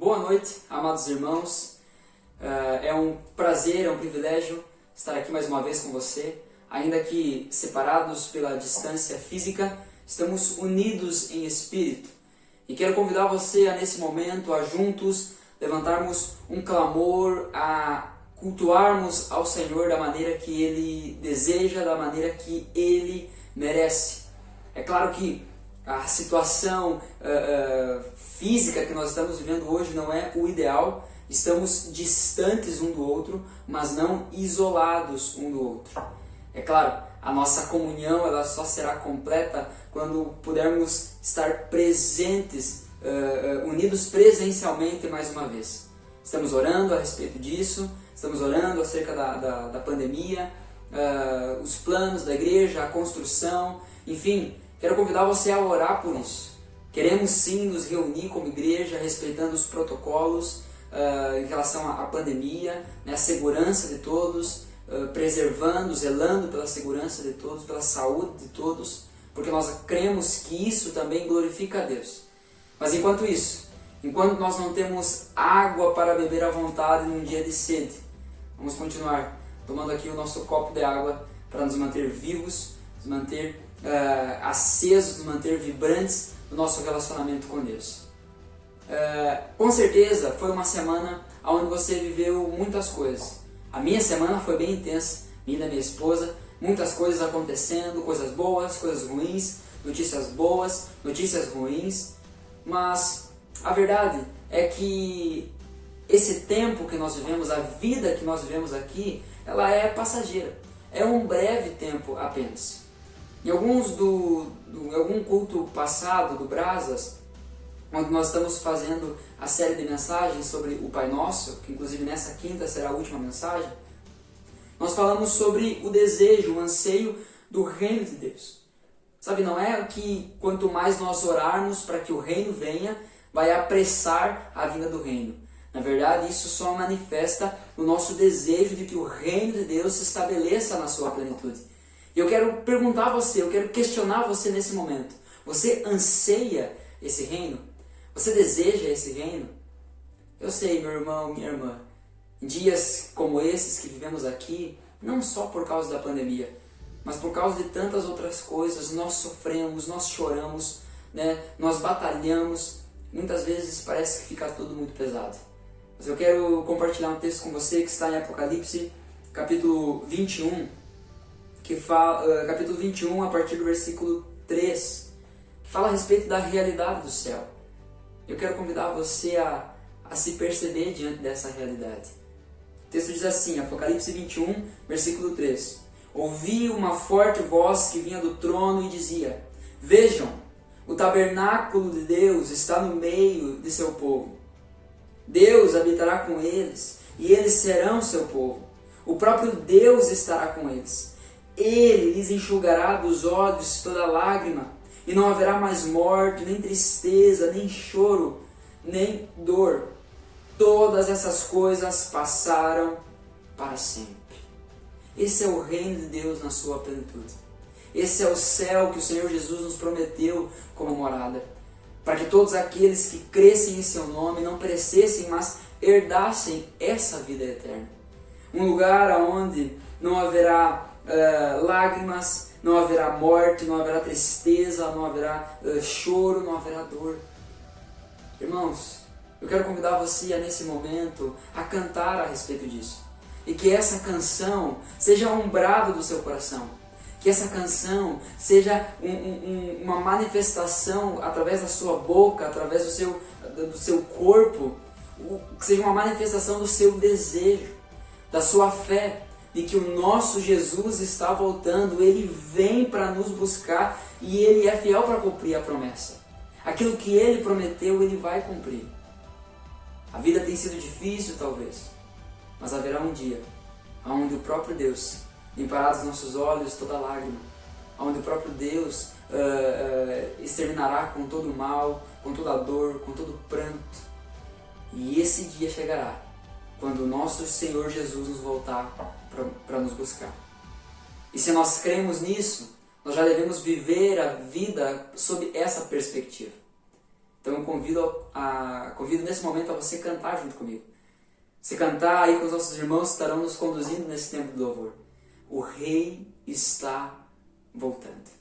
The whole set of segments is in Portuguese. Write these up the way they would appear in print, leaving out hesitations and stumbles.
Boa noite, amados irmãos. É um prazer, é um privilégio estar aqui mais uma vez com você. Ainda que separados pela distância física, estamos unidos em espírito. E quero convidar você a, nesse momento, a juntos levantarmos um clamor, a cultuarmos ao Senhor da maneira que Ele deseja, da maneira que Ele merece. É claro que a situação física que nós estamos vivendo hoje não é o ideal. Estamos distantes um do outro, mas não isolados um do outro. É claro, a nossa comunhão ela só será completa quando pudermos estar presentes, unidos presencialmente mais uma vez. Estamos orando a respeito disso, estamos orando acerca da pandemia, os planos da igreja, a construção, enfim. Quero convidar você a orar por isso. Queremos sim nos reunir como igreja, respeitando os protocolos em relação à pandemia, né, a segurança de todos, preservando, zelando pela segurança de todos, pela saúde de todos, porque nós cremos que isso também glorifica a Deus. Mas enquanto isso, enquanto nós não temos água para beber à vontade num dia de sede, vamos continuar tomando aqui o nosso copo de água para nos manter vivos, nos manter acesos, nos manter vibrantes no nosso relacionamento com Deus. Com certeza foi uma semana onde você viveu muitas coisas. A minha semana foi bem intensa, minha e da minha esposa, muitas coisas acontecendo, coisas boas, coisas ruins, notícias boas, notícias ruins, mas a verdade é que esse tempo que nós vivemos, a vida que nós vivemos aqui, ela é passageira, é um breve tempo apenas. Em algum culto passado do Brasas, onde nós estamos fazendo a série de mensagens sobre o Pai Nosso, que inclusive nessa quinta será a última mensagem, nós falamos sobre o desejo, o anseio do reino de Deus. Sabe, não é que quanto mais nós orarmos para que o reino venha, vai apressar a vinda do reino. Na verdade, isso só manifesta o nosso desejo de que o reino de Deus se estabeleça na sua plenitude. E eu quero perguntar a você, eu quero questionar você nesse momento. Você anseia esse reino? Você deseja esse reino? Eu sei, meu irmão, minha irmã, em dias como esses que vivemos aqui, não só por causa da pandemia, mas por causa de tantas outras coisas, nós sofremos, nós choramos, né? Nós batalhamos, muitas vezes parece que fica tudo muito pesado. Mas eu quero compartilhar um texto com você que está em Apocalipse, capítulo 21, capítulo 21, a partir do versículo 3, que fala a respeito da realidade do céu. Eu quero convidar você a se perceber diante dessa realidade. O texto diz assim, Apocalipse 21, versículo 3. Ouvi uma forte voz que vinha do trono e dizia: Vejam, o tabernáculo de Deus está no meio de seu povo. Deus habitará com eles, e eles serão seu povo. O próprio Deus estará com eles. Ele lhes enxugará dos olhos toda lágrima, e não haverá mais morte, nem tristeza, nem choro, nem dor. Todas essas coisas passaram para sempre. Esse é o reino de Deus na sua plenitude. Esse é o céu que o Senhor Jesus nos prometeu como morada, para que todos aqueles que crescem em seu nome não perecessem, mas herdassem essa vida eterna. Um lugar onde não haverá lágrimas, não haverá morte, não haverá tristeza, não haverá choro, não haverá dor. Irmãos, eu quero convidar você a, nesse momento, a cantar a respeito disso. E que essa canção seja um brado do seu coração. Que essa canção seja uma manifestação através da sua boca, através do seu corpo, que seja uma manifestação do seu desejo, da sua fé, de que o nosso Jesus está voltando, Ele vem para nos buscar e Ele é fiel para cumprir a promessa. Aquilo que Ele prometeu, Ele vai cumprir. A vida tem sido difícil talvez, mas haverá um dia onde o próprio Deus limpará dos nossos olhos toda lágrima, onde o próprio Deus exterminará com todo o mal, com toda a dor, com todo o pranto. E esse dia chegará, quando o nosso Senhor Jesus nos voltar para nos buscar. E se nós cremos nisso, nós já devemos viver a vida sob essa perspectiva. Então eu convido nesse momento a você cantar junto comigo. Você cantar aí com os nossos irmãos que estarão nos conduzindo nesse tempo de louvor. O Rei está voltando.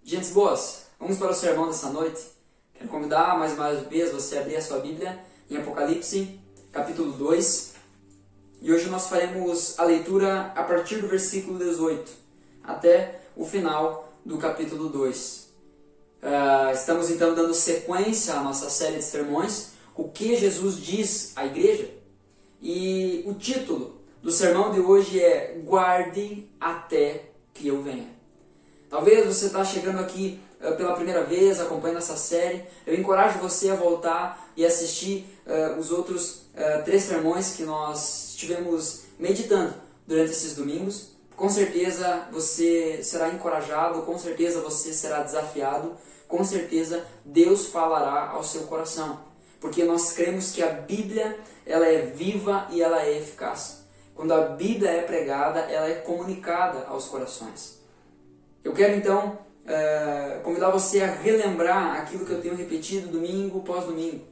Gentes boas, vamos para o sermão dessa noite. Quero convidar mais uma vez você a abrir a sua Bíblia em Apocalipse, capítulo 2. E hoje nós faremos a leitura a partir do versículo 18 até o final do capítulo 2. Estamos então dando sequência à nossa série de sermões, O que Jesus diz à igreja? E o título do sermão de hoje é Guarde até que eu venha. Talvez você está chegando aqui pela primeira vez, acompanhando essa série. Eu encorajo você a voltar e assistir os outros 3 sermões que nós estivemos meditando durante esses domingos. Com certeza você será encorajado, com certeza você será desafiado, com certeza Deus falará ao seu coração. porque nós cremos que a Bíblia ela é viva e ela é eficaz. Quando a Bíblia é pregada, ela é comunicada aos corações. Eu quero então convidar você a relembrar aquilo que eu tenho repetido domingo após domingo.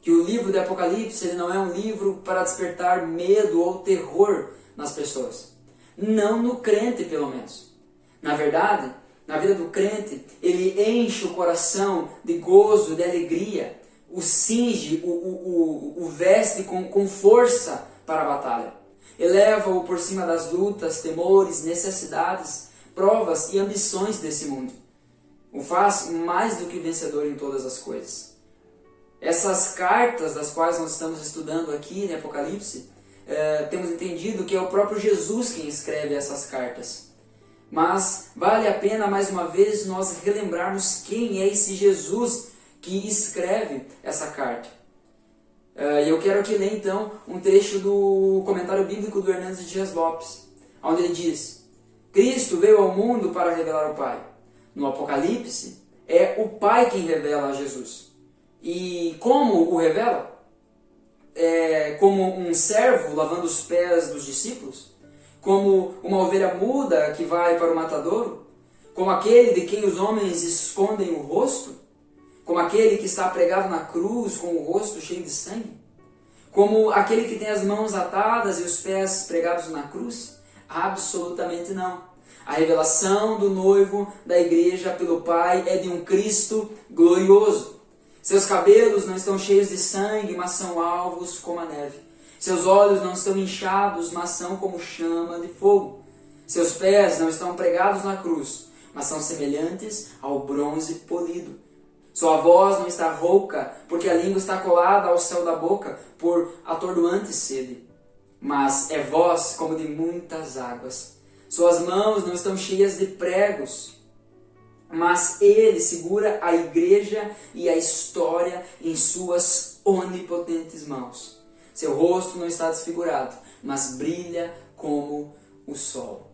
Que o livro do Apocalipse ele não é um livro para despertar medo ou terror nas pessoas. Não no crente, pelo menos. Na verdade, na vida do crente, ele enche o coração de gozo, de alegria, o cinge, o veste com força para a batalha. Eleva-o por cima das lutas, temores, necessidades, provas e ambições desse mundo. O faz mais do que vencedor em todas as coisas. Essas cartas das quais nós estamos estudando aqui em Apocalipse, temos entendido que é o próprio Jesus quem escreve essas cartas. Mas vale a pena mais uma vez nós relembrarmos quem é esse Jesus que escreve essa carta. Eu quero aqui ler então um trecho do comentário bíblico do Hernandes Dias Lopes, onde ele diz: Cristo veio ao mundo para revelar o Pai. No Apocalipse, é o Pai quem revela a Jesus. E como o revela? Como um servo lavando os pés dos discípulos? Como uma ovelha muda que vai para o matadouro? Como aquele de quem os homens escondem o rosto? Como aquele que está pregado na cruz com o rosto cheio de sangue? Como aquele que tem as mãos atadas e os pés pregados na cruz? Absolutamente não. A revelação do noivo da igreja pelo Pai é de um Cristo glorioso. Seus cabelos não estão cheios de sangue, mas são alvos como a neve. Seus olhos não estão inchados, mas são como chama de fogo. Seus pés não estão pregados na cruz, mas são semelhantes ao bronze polido. Sua voz não está rouca, porque a língua está colada ao céu da boca por atordoante sede. Mas é voz como de muitas águas. Suas mãos não estão cheias de pregos, mas ele segura a igreja e a história em suas onipotentes mãos. Seu rosto não está desfigurado, mas brilha como o sol.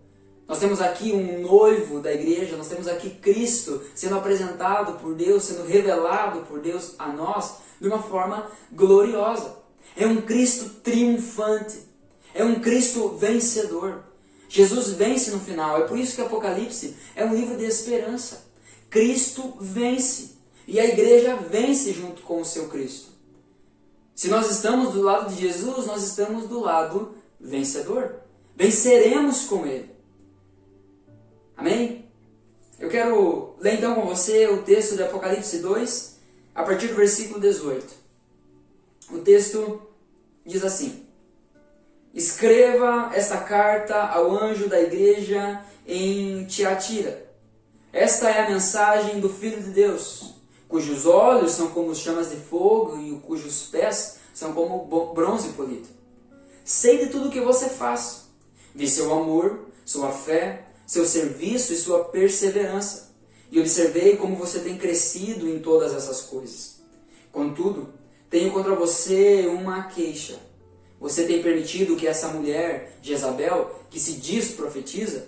Nós temos aqui um noivo da igreja, nós temos aqui Cristo sendo apresentado por Deus, sendo revelado por Deus a nós de uma forma gloriosa. É um Cristo triunfante, é um Cristo vencedor. Jesus vence no final, é por isso que Apocalipse é um livro de esperança. Cristo vence e a igreja vence junto com o seu Cristo. Se nós estamos do lado de Jesus, nós estamos do lado vencedor. Venceremos com Ele. Amém? Eu quero ler então com você o texto de Apocalipse 2, a partir do versículo 18. O texto diz assim: Escreva esta carta ao anjo da igreja em Tiatira. Esta é a mensagem do Filho de Deus, cujos olhos são como chamas de fogo e cujos pés são como bronze polido. Sei de tudo o que você faz. Vi seu amor, sua fé, seu serviço e sua perseverança. E observei como você tem crescido em todas essas coisas. Contudo, tenho contra você uma queixa. Você tem permitido que essa mulher, Jezabel, que se diz profetiza,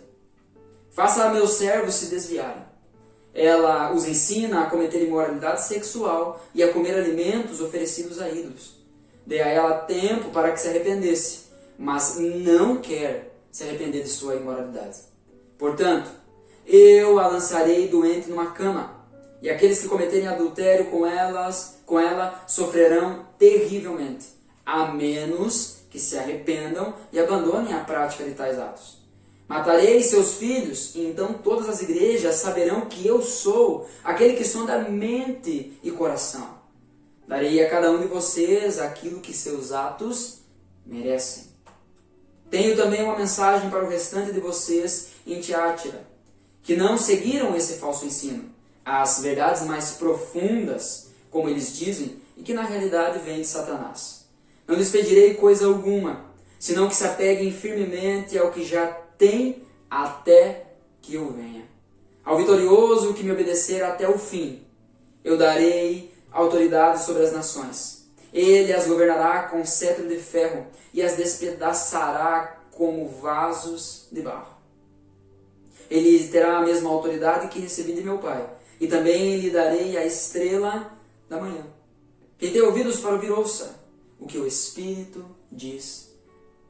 faça a meus servos se desviarem. Ela os ensina a cometer imoralidade sexual e a comer alimentos oferecidos a ídolos. Dei a ela tempo para que se arrependesse, mas não quer se arrepender de sua imoralidade. Portanto, eu a lançarei doente numa cama, e aqueles que cometerem adultério com ela sofrerão terrivelmente, a menos que se arrependam e abandonem a prática de tais atos. Matarei seus filhos, e então todas as igrejas saberão que eu sou aquele que sonda mente e coração. Darei a cada um de vocês aquilo que seus atos merecem. Tenho também uma mensagem para o restante de vocês em Tiatira, que não seguiram esse falso ensino, as verdades mais profundas, como eles dizem, e que na realidade vêm de Satanás. Não lhes pedirei coisa alguma, senão que se apeguem firmemente ao que já tem até que eu venha. Ao vitorioso que me obedecer até o fim, eu darei autoridade sobre as nações. Ele as governará com cetro de ferro e as despedaçará como vasos de barro. Ele terá a mesma autoridade que recebi de meu Pai, e também lhe darei a estrela da manhã. Quem tem ouvidos para ouvir, ouça o que o Espírito diz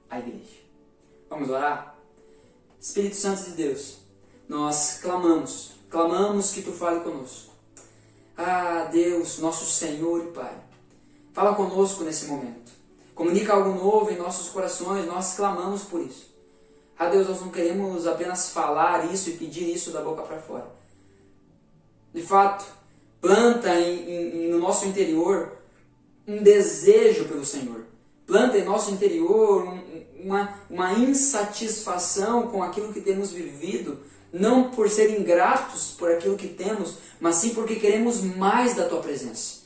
à igreja. Vamos orar? Espírito Santo de Deus, nós clamamos que Tu fale conosco. Ah, Deus, nosso Senhor e Pai, fala conosco nesse momento. Comunica algo novo em nossos corações, nós clamamos por isso. Ah, Deus, nós não queremos apenas falar isso e pedir isso da boca para fora. De fato, planta no nosso interior um desejo pelo Senhor. Planta em nosso interior uma insatisfação com aquilo que temos vivido, não por ser ingratos por aquilo que temos, mas sim porque queremos mais da Tua presença.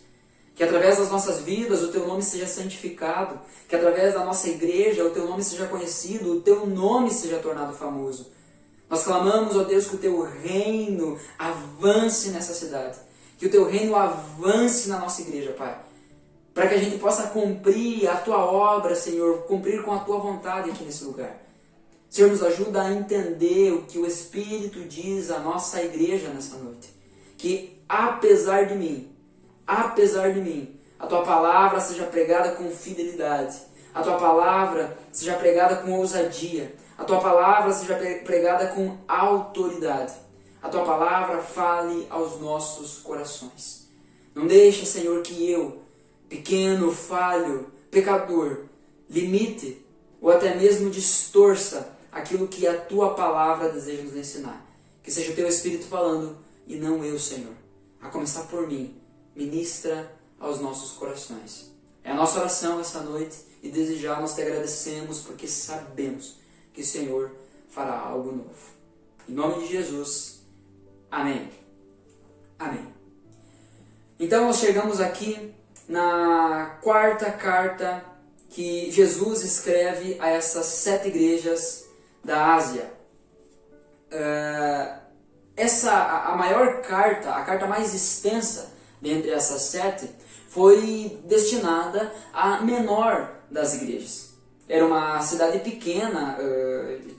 Que através das nossas vidas o Teu nome seja santificado, que através da nossa igreja o Teu nome seja conhecido, o Teu nome seja tornado famoso. Nós clamamos, ó Deus, que o Teu reino avance nessa cidade, que o Teu reino avance na nossa igreja, Pai, para que a gente possa cumprir a Tua obra, Senhor, cumprir com a Tua vontade aqui nesse lugar. Senhor, nos ajuda a entender o que o Espírito diz à nossa igreja nessa noite. Que apesar de mim, a Tua palavra seja pregada com fidelidade, a Tua palavra seja pregada com ousadia, a Tua palavra seja pregada com autoridade, a Tua palavra fale aos nossos corações. Não deixe, Senhor, que eu, pequeno, falho, pecador, limite ou até mesmo distorça aquilo que a Tua palavra deseja nos ensinar. Que seja o Teu Espírito falando e não eu, Senhor. A começar por mim, ministra aos nossos corações. É a nossa oração essa noite e desde já nós Te agradecemos porque sabemos que o Senhor fará algo novo. Em nome de Jesus, amém. Amém. Então nós chegamos aqui na quarta carta que Jesus escreve a essas 7 igrejas da Ásia. A maior carta, a carta mais extensa dentre essas 7, foi destinada à menor das igrejas. Era uma cidade pequena,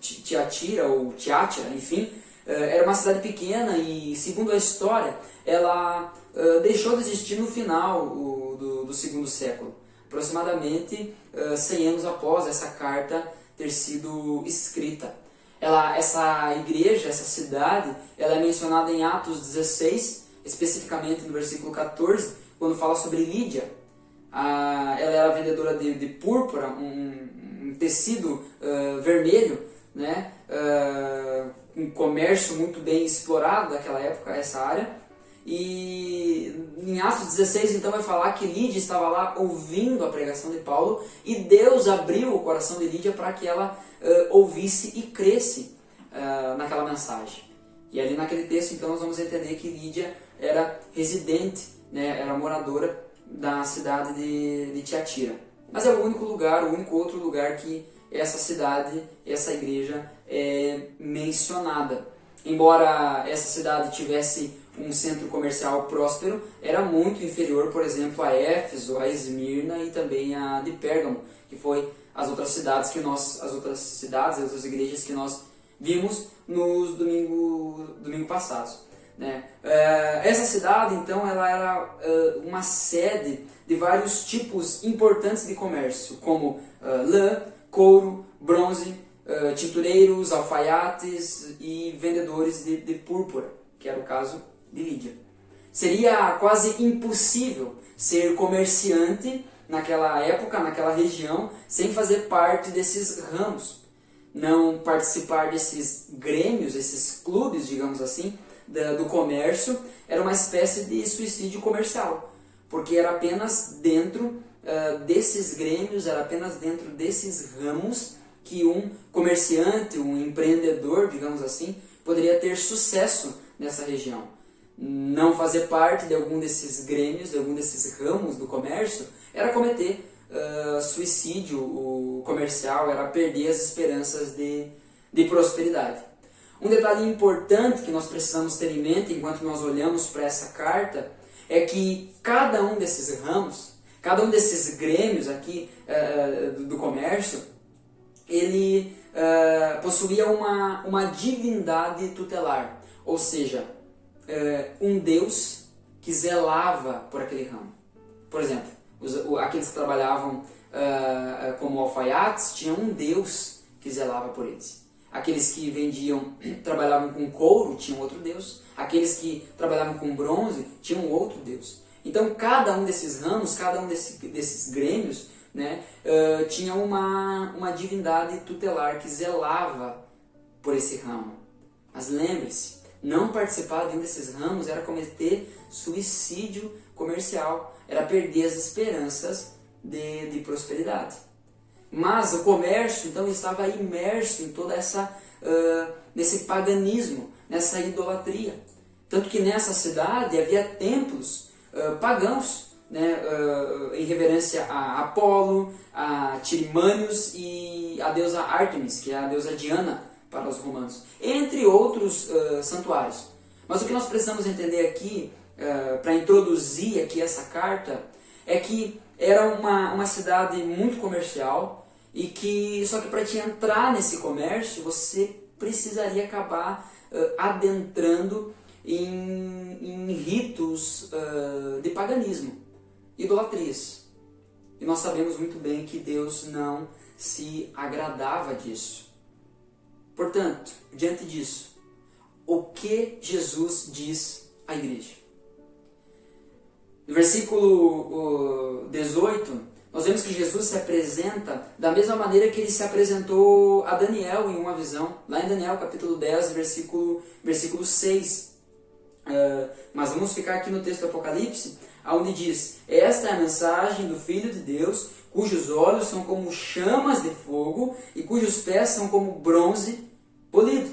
Tiatira ou Tiátira, enfim, era uma cidade pequena e, segundo a história, ela deixou de existir no final do segundo século, aproximadamente 100 anos após essa carta ter sido escrita. Essa igreja, essa cidade, ela é mencionada em Atos 16, especificamente no versículo 14, quando fala sobre Lídia. Ela era vendedora de púrpura, um tecido vermelho, né? Um comércio muito bem explorado naquela época, essa área. E em Atos 16, então, vai falar que Lídia estava lá ouvindo a pregação de Paulo e Deus abriu o coração de Lídia para que ela ouvisse e cresce naquela mensagem. E ali naquele texto, então, nós vamos entender que Lídia era residente, né, era moradora da cidade de Tiatira. Mas é o único outro lugar que essa cidade, essa igreja é mencionada. Embora essa cidade tivesse um centro comercial próspero, era muito inferior, por exemplo, a Éfeso, a Esmirna e também a de Pérgamo, que foi as outras igrejas que nós vimos nos domingo passados, né? Essa cidade, então, ela era uma sede de vários tipos importantes de comércio, como lã, couro, bronze, tintureiros, alfaiates e vendedores de púrpura, que era o caso de Lídia. Seria quase impossível ser comerciante naquela época, naquela região, sem fazer parte desses ramos. Não participar desses grêmios, esses clubes, digamos assim, do comércio, era uma espécie de suicídio comercial, porque era apenas dentro desses grêmios, era apenas dentro desses ramos que um comerciante, um empreendedor, digamos assim, poderia ter sucesso nessa região. Não fazer parte de algum desses grêmios, de algum desses ramos do comércio, era cometer suicídio comercial, era perder as esperanças de prosperidade. Um detalhe importante que nós precisamos ter em mente enquanto nós olhamos para essa carta é que cada um desses ramos, cada um desses grêmios aqui do comércio, ele possuía uma divindade tutelar, ou seja, um Deus que zelava por aquele ramo. Por exemplo, aqueles que trabalhavam como alfaiates tinham um deus que zelava por eles. Aqueles que trabalhavam com couro tinham outro deus. Aqueles que trabalhavam com bronze tinham outro deus. Então cada um desses ramos, cada um desses grêmios, né, tinha uma divindade tutelar que zelava por esse ramo. Mas lembre-se, não participar de um desses ramos era cometer suicídio comercial, era perder as esperanças de prosperidade. Mas o comércio então estava imerso em toda nesse paganismo, nessa idolatria. Tanto que nessa cidade havia templos pagãos, né, em reverência a Apolo, a Tirimânios e a deusa Ártemis, que é a deusa Diana para os romanos, entre outros santuários. Mas o que nós precisamos entender aqui, para introduzir aqui essa carta, é que era uma cidade muito comercial e só que para te entrar nesse comércio você precisaria acabar adentrando em ritos de paganismo, idolatrias. E nós sabemos muito bem que Deus não se agradava disso. Portanto, diante disso, o que Jesus diz à igreja? No versículo 18, nós vemos que Jesus se apresenta da mesma maneira que ele se apresentou a Daniel em uma visão, lá em Daniel capítulo 10, versículo 6. Mas vamos ficar aqui no texto do Apocalipse, onde diz: esta é a mensagem do Filho de Deus, cujos olhos são como chamas de fogo e cujos pés são como bronze polido.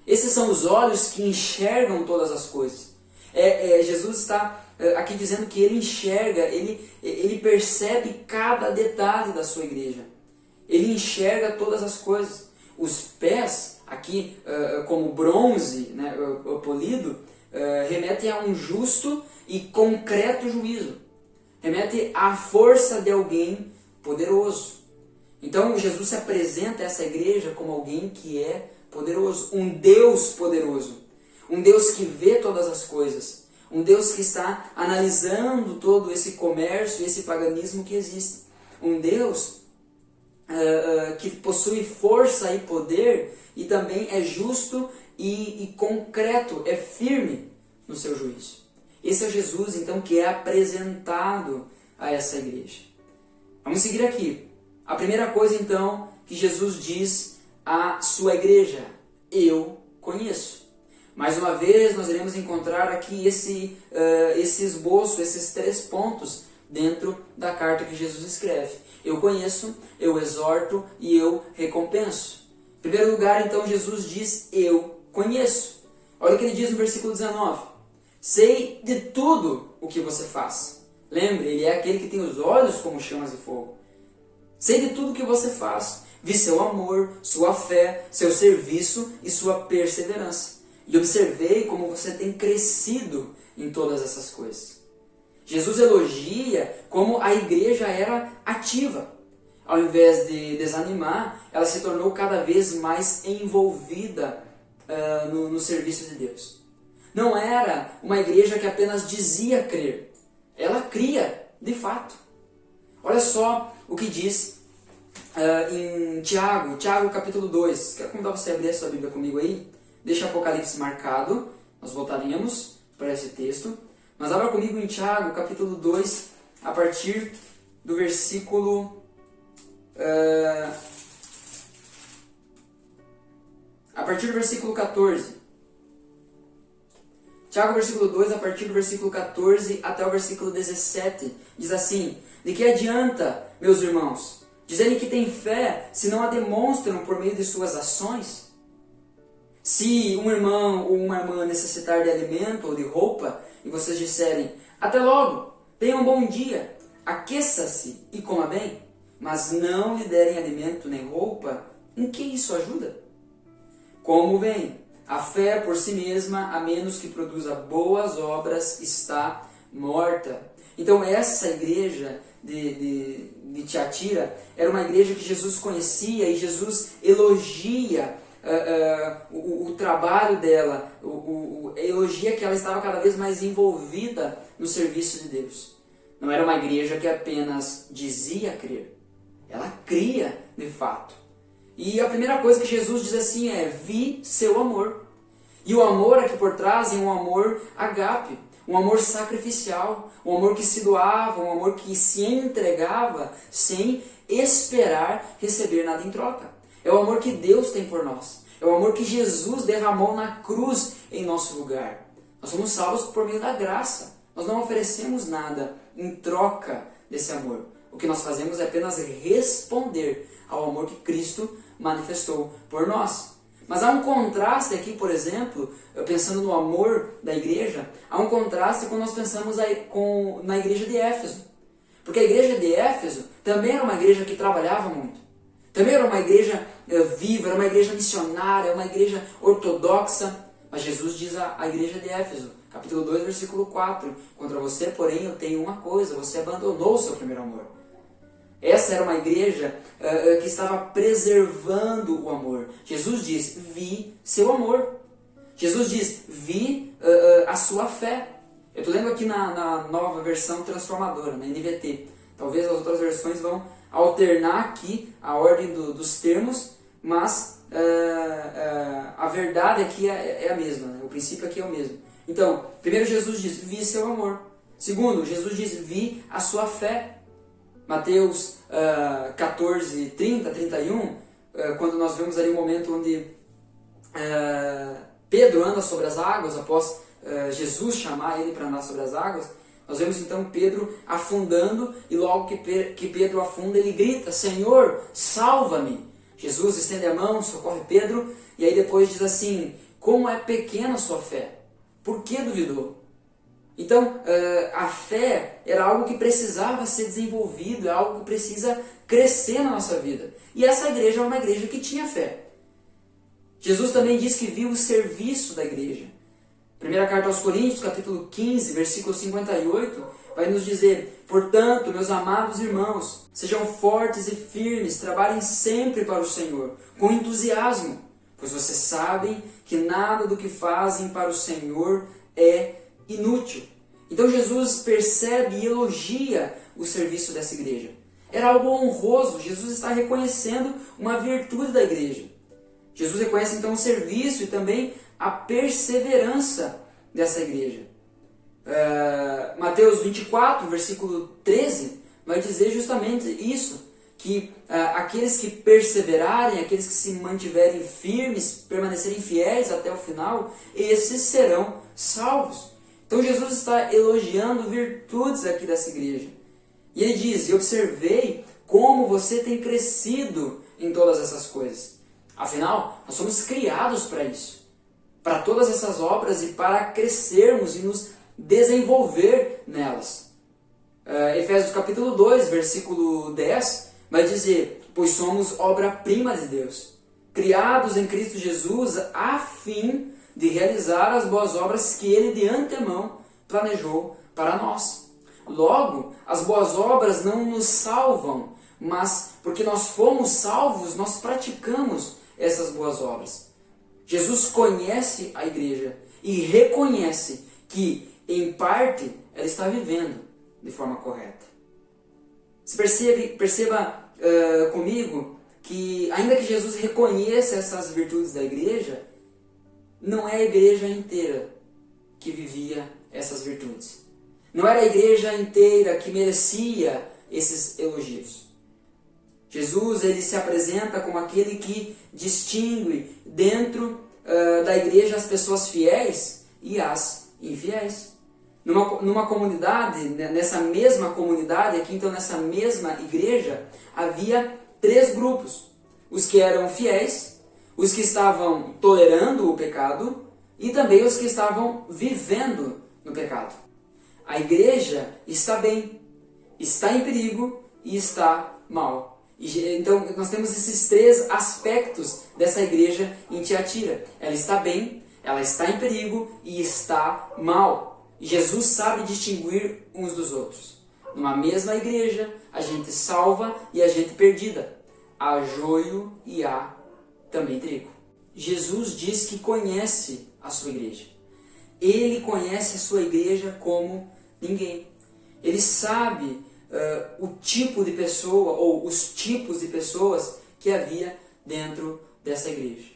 Esses são os olhos que enxergam todas as coisas. Jesus está aqui dizendo que ele enxerga, ele percebe cada detalhe da sua igreja. Ele enxerga todas as coisas. Os pés, aqui como bronze, né, polido, remete a um justo e concreto juízo. Remete à força de alguém poderoso. Então Jesus se apresenta a essa igreja como alguém que é poderoso, um Deus poderoso, um Deus que vê todas as coisas, um Deus que está analisando todo esse comércio, esse paganismo que existe, um Deus que possui força e poder e também é justo e concreto, é firme no seu juízo. Esse é Jesus, então, que é apresentado a essa igreja. Vamos seguir aqui. A primeira coisa, então, que Jesus diz à sua igreja: eu conheço. Mais uma vez, nós iremos encontrar aqui esse esboço, esses 3 pontos dentro da carta que Jesus escreve. Eu conheço, eu exorto e eu recompenso. Em primeiro lugar, então, Jesus diz: eu conheço. Olha o que ele diz no versículo 19. Sei de tudo o que você faz. Lembre, ele é aquele que tem os olhos como chamas de fogo. Sei de tudo o que você faz. Vi seu amor, sua fé, seu serviço e sua perseverança. E observei como você tem crescido em todas essas coisas. Jesus elogia como a igreja era ativa. Ao invés de desanimar, ela se tornou cada vez mais envolvida no serviço de Deus. Não era uma igreja que apenas dizia crer. Ela cria, de fato. Olha só o que diz em Tiago capítulo 2. Quero convidar você a abrir a sua Bíblia comigo aí. Deixa Apocalipse marcado. Nós voltaremos para esse texto. Mas abra comigo em Tiago capítulo 2, a partir do versículo... a partir do versículo 14. Tiago, versículo 2, a partir do versículo 14 até o versículo 17, diz assim: de que adianta, meus irmãos, dizerem que têm fé se não a demonstram por meio de suas ações? Se um irmão ou uma irmã necessitar de alimento ou de roupa, e vocês disserem: até logo, tenha um bom dia, aqueça-se e coma bem, mas não lhe derem alimento nem roupa, em que isso ajuda? Como vem? A fé por si mesma, a menos que produza boas obras, está morta. Então essa igreja de Tiatira era uma igreja que Jesus conhecia e Jesus elogia o trabalho dela, elogia que ela estava cada vez mais envolvida no serviço de Deus. Não era uma igreja que apenas dizia crer. Ela cria de fato. E a primeira coisa que Jesus diz assim é: vi seu amor. E o amor aqui por trás é um amor agape, um amor sacrificial, um amor que se doava, um amor que se entregava sem esperar receber nada em troca. É o amor que Deus tem por nós. É o amor que Jesus derramou na cruz em nosso lugar. Nós somos salvos por meio da graça. Nós não oferecemos nada em troca desse amor. O que nós fazemos é apenas responder ao amor que Cristo manifestou por nós. Mas há um contraste aqui, por exemplo, pensando no amor da igreja, há um contraste quando nós pensamos na igreja de Éfeso. Porque a igreja de Éfeso também era uma igreja que trabalhava muito. Também era uma igreja viva, era uma igreja missionária, uma igreja ortodoxa. Mas Jesus diz à igreja de Éfeso, capítulo 2, versículo 4, contra você, porém, eu tenho uma coisa, você abandonou o seu primeiro amor. Essa era uma igreja que estava preservando o amor. Jesus diz, vi seu amor. Jesus diz, vi a sua fé. Eu estou lendo aqui na nova versão transformadora, na NVT. Talvez as outras versões vão alternar aqui a ordem dos termos, mas a verdade aqui é a mesma, né? O princípio aqui é o mesmo. Então, primeiro Jesus diz, vi seu amor. Segundo, Jesus diz, vi a sua fé. Mateus 14, 30, 31, quando nós vemos ali um momento onde Pedro anda sobre as águas, após Jesus chamar ele para andar sobre as águas, nós vemos então Pedro afundando, e logo que Pedro afunda, ele grita, Senhor, salva-me! Jesus estende a mão, socorre Pedro, e aí depois diz assim, como é pequena a sua fé? Por que duvidou? Então, a fé era algo que precisava ser desenvolvido, é algo que precisa crescer na nossa vida. E essa igreja é uma igreja que tinha fé. Jesus também diz que viu o serviço da igreja. Primeira carta aos Coríntios, capítulo 15, versículo 58, vai nos dizer, portanto, meus amados irmãos, sejam fortes e firmes, trabalhem sempre para o Senhor, com entusiasmo, pois vocês sabem que nada do que fazem para o Senhor é inútil. Então Jesus percebe e elogia o serviço dessa igreja. Era algo honroso, Jesus está reconhecendo uma virtude da igreja. Jesus reconhece então o serviço e também a perseverança dessa igreja. Mateus 24, versículo 13, vai dizer justamente isso, que aqueles que perseverarem, aqueles que se mantiverem firmes, permanecerem fiéis até o final, esses serão salvos. Então Jesus está elogiando virtudes aqui dessa igreja. E ele diz, eu observei como você tem crescido em todas essas coisas. Afinal, nós somos criados para isso. Para todas essas obras e para crescermos e nos desenvolver nelas. Efésios capítulo 2, versículo 10, vai dizer, pois somos obra-prima de Deus, criados em Cristo Jesus a fim de realizar as boas obras que Ele de antemão planejou para nós. Logo, as boas obras não nos salvam, mas porque nós fomos salvos, nós praticamos essas boas obras. Jesus conhece a igreja e reconhece que, em parte, ela está vivendo de forma correta. Você perceba comigo que, ainda que Jesus reconheça essas virtudes da igreja, não é a igreja inteira que vivia essas virtudes. Não era a igreja inteira que merecia esses elogios. Jesus, ele se apresenta como aquele que distingue dentro da igreja as pessoas fiéis e as infiéis. Numa comunidade, nessa mesma comunidade, aqui então nessa mesma igreja, havia 3 grupos. Os que eram fiéis, os que estavam tolerando o pecado e também os que estavam vivendo no pecado. A igreja está bem, está em perigo e está mal. Então nós temos esses 3 aspectos dessa igreja em Tiatira. Ela está bem, ela está em perigo e está mal. E Jesus sabe distinguir uns dos outros. Numa mesma igreja, a gente salva e a gente perdida. Há joio e há também trigo. Jesus diz que conhece a sua igreja. Ele conhece a sua igreja como ninguém. Ele sabe o tipo de pessoa ou os tipos de pessoas que havia dentro dessa igreja.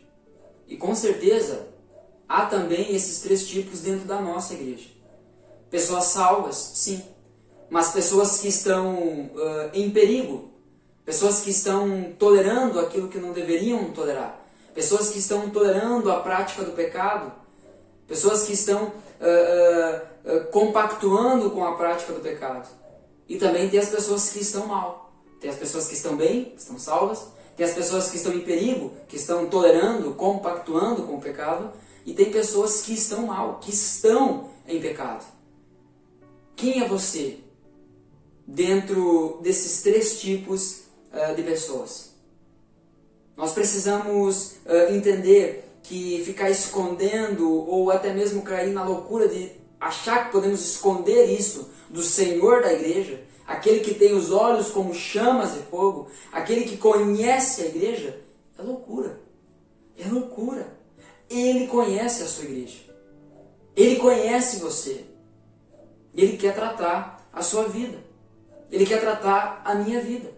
E com certeza há também esses 3 tipos dentro da nossa igreja. Pessoas salvas, sim, mas pessoas que estão em perigo, pessoas que estão tolerando aquilo que não deveriam tolerar, pessoas que estão tolerando a prática do pecado, pessoas que estão compactuando com a prática do pecado. E também tem as pessoas que estão mal. Tem as pessoas que estão bem, que estão salvas. Tem as pessoas que estão em perigo, que estão tolerando, compactuando com o pecado. E tem pessoas que estão mal, que estão em pecado. Quem é você dentro desses 3 tipos de pessoas? Nós precisamos entender que ficar escondendo ou até mesmo cair na loucura de achar que podemos esconder isso do Senhor da igreja, aquele que tem os olhos como chamas de fogo, aquele que conhece a igreja, é loucura. É loucura. Ele conhece a sua igreja. Ele conhece você. Ele quer tratar a sua vida. Ele quer tratar a minha vida.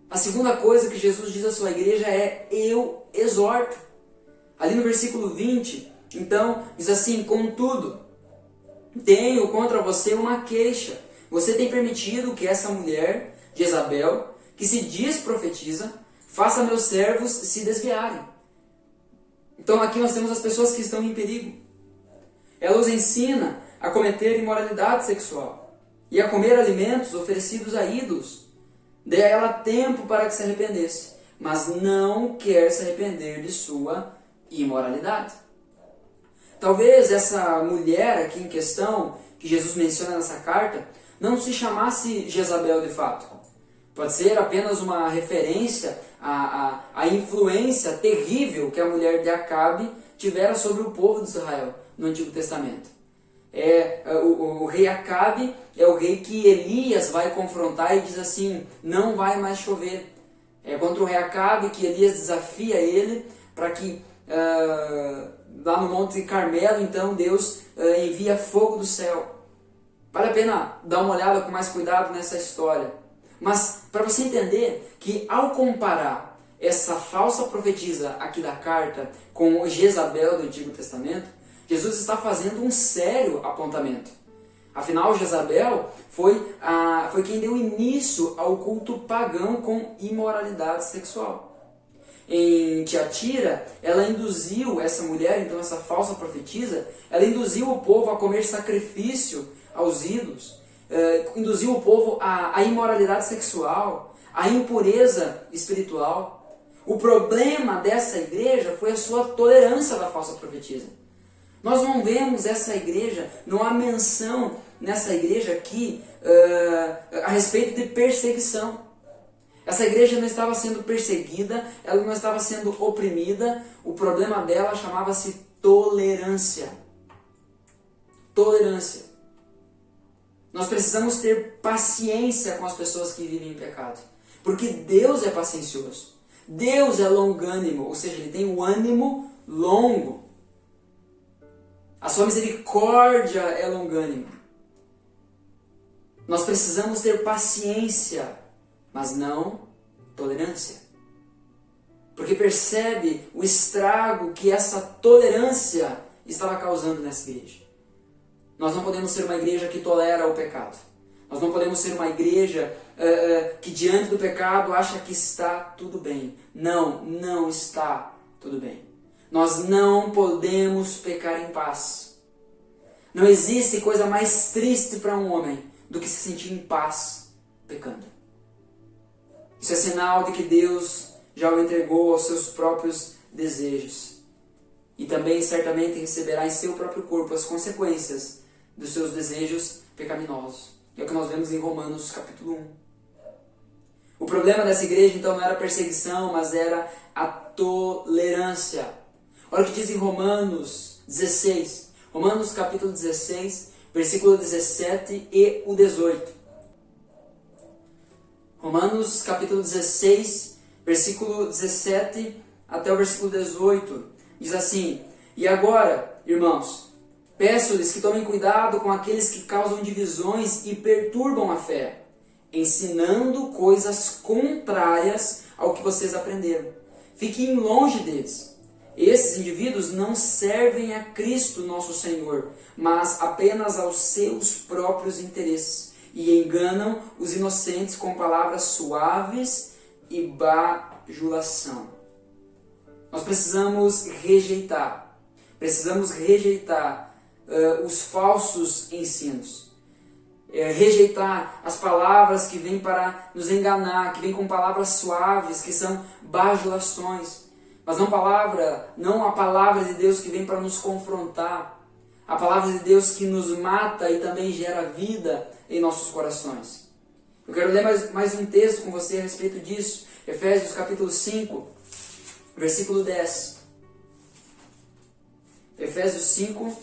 A segunda coisa que Jesus diz à sua igreja é: eu exorto. Ali no versículo 20, então, diz assim: contudo, tenho contra você uma queixa. Você tem permitido que essa mulher, Jezabel, que se diz profetiza, faça meus servos se desviarem. Então aqui nós temos as pessoas que estão em perigo. Ela os ensina a cometer imoralidade sexual e a comer alimentos oferecidos a ídolos. Dê a ela tempo para que se arrependesse, mas não quer se arrepender de sua imoralidade. Talvez essa mulher aqui em questão, que Jesus menciona nessa carta, não se chamasse Jezabel de fato. Pode ser apenas uma referência à influência terrível que a mulher de Acabe tivera sobre o povo de Israel no Antigo Testamento. O rei Acabe é o rei que Elias vai confrontar e diz assim: não vai mais chover. É contra o rei Acabe que Elias desafia ele para que lá no Monte Carmelo, então, Deus envia fogo do céu. Vale a pena dar uma olhada com mais cuidado nessa história. Mas para você entender que ao comparar essa falsa profetisa aqui da carta com Jezabel do Antigo Testamento, Jesus está fazendo um sério apontamento. Afinal, Jezabel foi quem deu início ao culto pagão com imoralidade sexual. Em Tiatira, ela induziu, essa mulher, então essa falsa profetisa, ela induziu o povo a comer sacrifício aos ídolos, induziu o povo à imoralidade sexual, à impureza espiritual. O problema dessa igreja foi a sua tolerância da falsa profetisa. Nós não vemos essa igreja, não há menção nessa igreja aqui a respeito de perseguição. Essa igreja não estava sendo perseguida, ela não estava sendo oprimida, o problema dela chamava-se tolerância. Tolerância. Nós precisamos ter paciência com as pessoas que vivem em pecado, porque Deus é paciencioso, Deus é longânimo, ou seja, Ele tem um ânimo longo. A sua misericórdia é longânima. Nós precisamos ter paciência, mas não tolerância. Porque percebe o estrago que essa tolerância estava causando nessa igreja. Nós não podemos ser uma igreja que tolera o pecado. Nós não podemos ser uma igreja que diante do pecado acha que está tudo bem. Não, não está tudo bem. Nós não podemos pecar em paz. Não existe coisa mais triste para um homem do que se sentir em paz pecando. Isso é sinal de que Deus já o entregou aos seus próprios desejos. E também certamente receberá em seu próprio corpo as consequências dos seus desejos pecaminosos. É o que nós vemos em Romanos capítulo 1. O problema dessa igreja então não era a perseguição, mas era a tolerância. Olha o que diz em Romanos 16. Romanos capítulo 16, versículo 17 e o 18. Romanos capítulo 16, versículo 17 até o versículo 18, diz assim: e agora, irmãos, Peço-lhes que tomem cuidado com aqueles que causam divisões e perturbam a fé, ensinando coisas contrárias ao que vocês aprenderam. Fiquem longe deles. Esses indivíduos não servem a Cristo nosso Senhor, mas apenas aos seus próprios interesses, e enganam os inocentes com palavras suaves e bajulação. Nós precisamos rejeitar os falsos ensinos, rejeitar as palavras que vêm para nos enganar, que vêm com palavras suaves, que são bajulações, mas não a palavra de Deus que vem para nos confrontar, a palavra de Deus que nos mata e também gera vida em nossos corações. Eu quero ler mais um texto com você a respeito disso, Efésios capítulo 5, versículo 10. Efésios 5,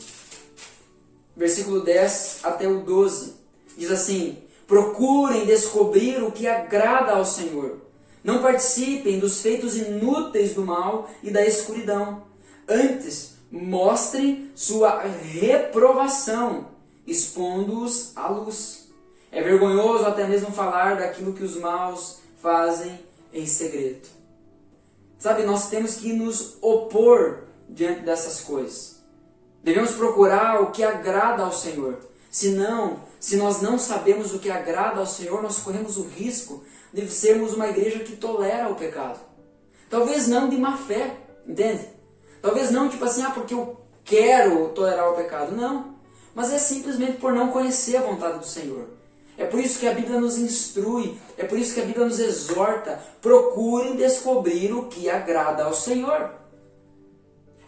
versículo 10 até o 12. Diz assim: procurem descobrir o que agrada ao Senhor. Não participem dos feitos inúteis do mal e da escuridão. Antes, mostrem sua reprovação, expondo-os à luz. É vergonhoso até mesmo falar daquilo que os maus fazem em segredo. Sabe, nós temos que nos opor diante dessas coisas. Devemos procurar o que agrada ao Senhor. Senão, se nós não sabemos o que agrada ao Senhor, nós corremos o risco de sermos uma igreja que tolera o pecado. Talvez não de má fé, entende? Talvez não tipo assim, porque eu quero tolerar o pecado. Não, mas é simplesmente por não conhecer a vontade do Senhor. É por isso que a Bíblia nos instrui, é por isso que a Bíblia nos exorta. Procurem descobrir o que agrada ao Senhor.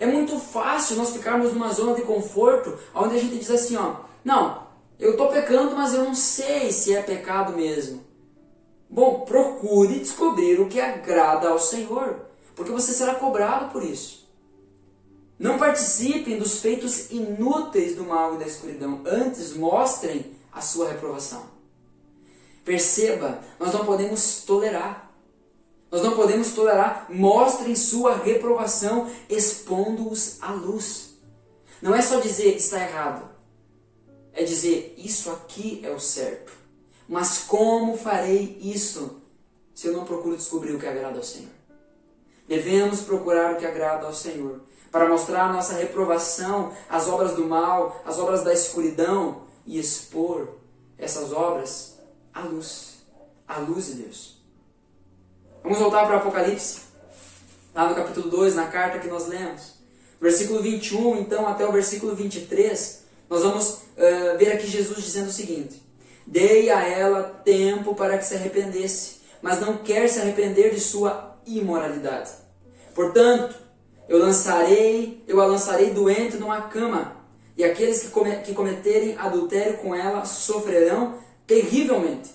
É muito fácil nós ficarmos numa zona de conforto, onde a gente diz assim, não, eu estou pecando, mas eu não sei se é pecado mesmo. Bom, procure descobrir o que agrada ao Senhor, porque você será cobrado por isso. Não participem dos feitos inúteis do mal e da escuridão, antes mostrem a sua reprovação. Perceba, nós não podemos tolerar. Nós não podemos tolerar. Mostrem sua reprovação, expondo-os à luz. Não é só dizer está errado. É dizer isso aqui é o certo. Mas como farei isso se eu não procuro descobrir o que agrada ao Senhor? Devemos procurar o que agrada ao Senhor, para mostrar a nossa reprovação às obras do mal, às obras da escuridão, e expor essas obras à luz de Deus. Vamos voltar para o Apocalipse, lá no capítulo 2, na carta que nós lemos. Versículo 21, então, até o versículo 23, nós vamos ver aqui Jesus dizendo o seguinte: dei a ela tempo para que se arrependesse, mas não quer se arrepender de sua imoralidade. Portanto, eu a lançarei doente numa cama, e aqueles que cometerem adultério com ela sofrerão terrivelmente,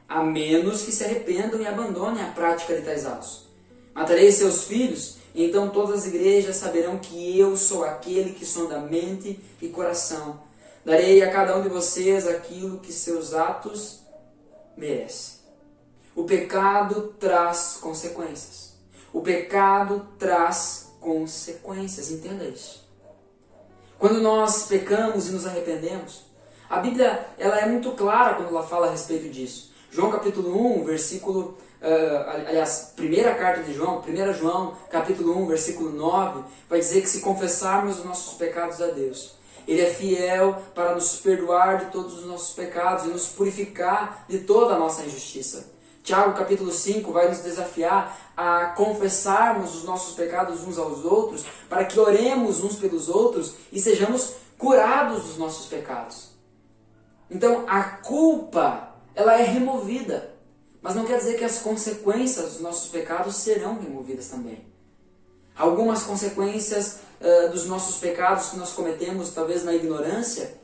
a menos que se arrependam e abandonem a prática de tais atos. Matarei seus filhos, e então todas as igrejas saberão que eu sou aquele que sonda mente e coração. Darei a cada um de vocês aquilo que seus atos merecem. O pecado traz consequências. O pecado traz consequências, entenda isso. Quando nós pecamos e nos arrependemos, a Bíblia ela é muito clara quando ela fala a respeito disso. João capítulo 1, versículo... primeira carta de João, 1 João capítulo 1, versículo 9, vai dizer que se confessarmos os nossos pecados a Deus, Ele é fiel para nos perdoar de todos os nossos pecados e nos purificar de toda a nossa injustiça. Tiago capítulo 5 vai nos desafiar a confessarmos os nossos pecados uns aos outros, para que oremos uns pelos outros e sejamos curados dos nossos pecados. Então a culpa, ela é removida, mas não quer dizer que as consequências dos nossos pecados serão removidas também. Algumas consequências dos nossos pecados que nós cometemos, talvez na ignorância,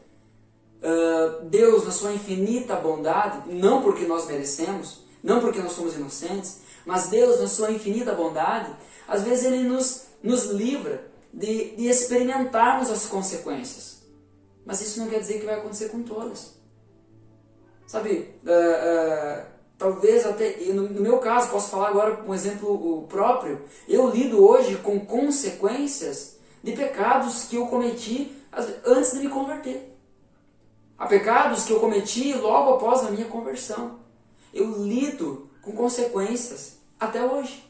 Deus, na sua infinita bondade, não porque nós merecemos, não porque nós somos inocentes, mas Deus, na sua infinita bondade, às vezes Ele nos livra de experimentarmos as consequências. Mas isso não quer dizer que vai acontecer com todas. Sabe, talvez até, no meu caso, posso falar agora um exemplo próprio, eu lido hoje com consequências de pecados que eu cometi antes de me converter. Há pecados que eu cometi logo após a minha conversão. Eu lido com consequências até hoje.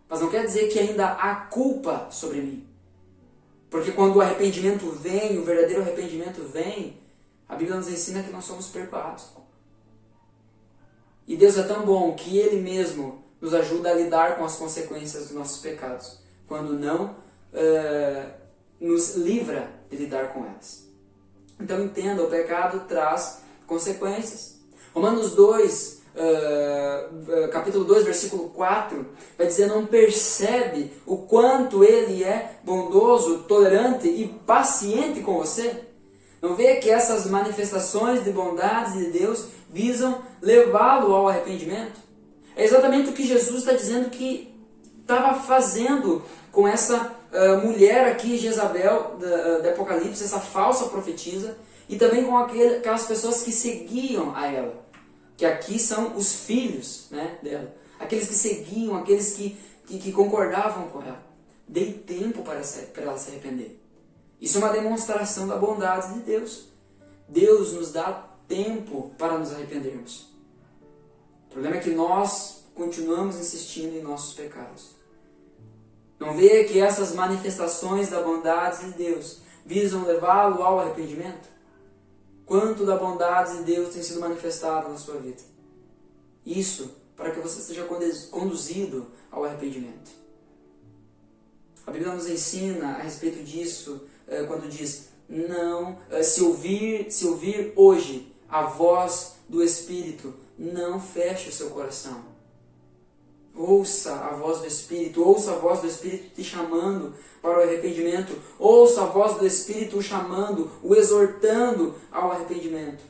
Mas não quer dizer que ainda há culpa sobre mim. Porque quando o arrependimento vem, o verdadeiro arrependimento vem, a Bíblia nos ensina que nós somos perdoados. E Deus é tão bom que Ele mesmo nos ajuda a lidar com as consequências dos nossos pecados, quando não nos livra de lidar com elas. Então entenda, o pecado traz consequências. Romanos 2, capítulo 2, versículo 4, vai dizer: não percebe o quanto Ele é bondoso, tolerante e paciente com você? Não vê que essas manifestações de bondade de Deus visam levá-lo ao arrependimento? É exatamente o que Jesus está dizendo que estava fazendo com essa mulher aqui, Jezabel, da Apocalipse, essa falsa profetisa, e também com aquelas pessoas que seguiam a ela, que aqui são os filhos, né, dela, aqueles que seguiam, aqueles que concordavam com ela. Dei tempo para ela se arrepender. Isso é uma demonstração da bondade de Deus. Deus nos dá tempo para nos arrependermos. O problema é que nós continuamos insistindo em nossos pecados. Não vê que essas manifestações da bondade de Deus visam levá-lo ao arrependimento? Quanto da bondade de Deus tem sido manifestada na sua vida? Isso para que você seja conduzido ao arrependimento. A Bíblia nos ensina a respeito disso quando diz: não, se ouvir hoje a voz do Espírito, não feche o seu coração. Ouça a voz do Espírito, ouça a voz do Espírito te chamando para o arrependimento, ouça a voz do Espírito o chamando, o exortando ao arrependimento.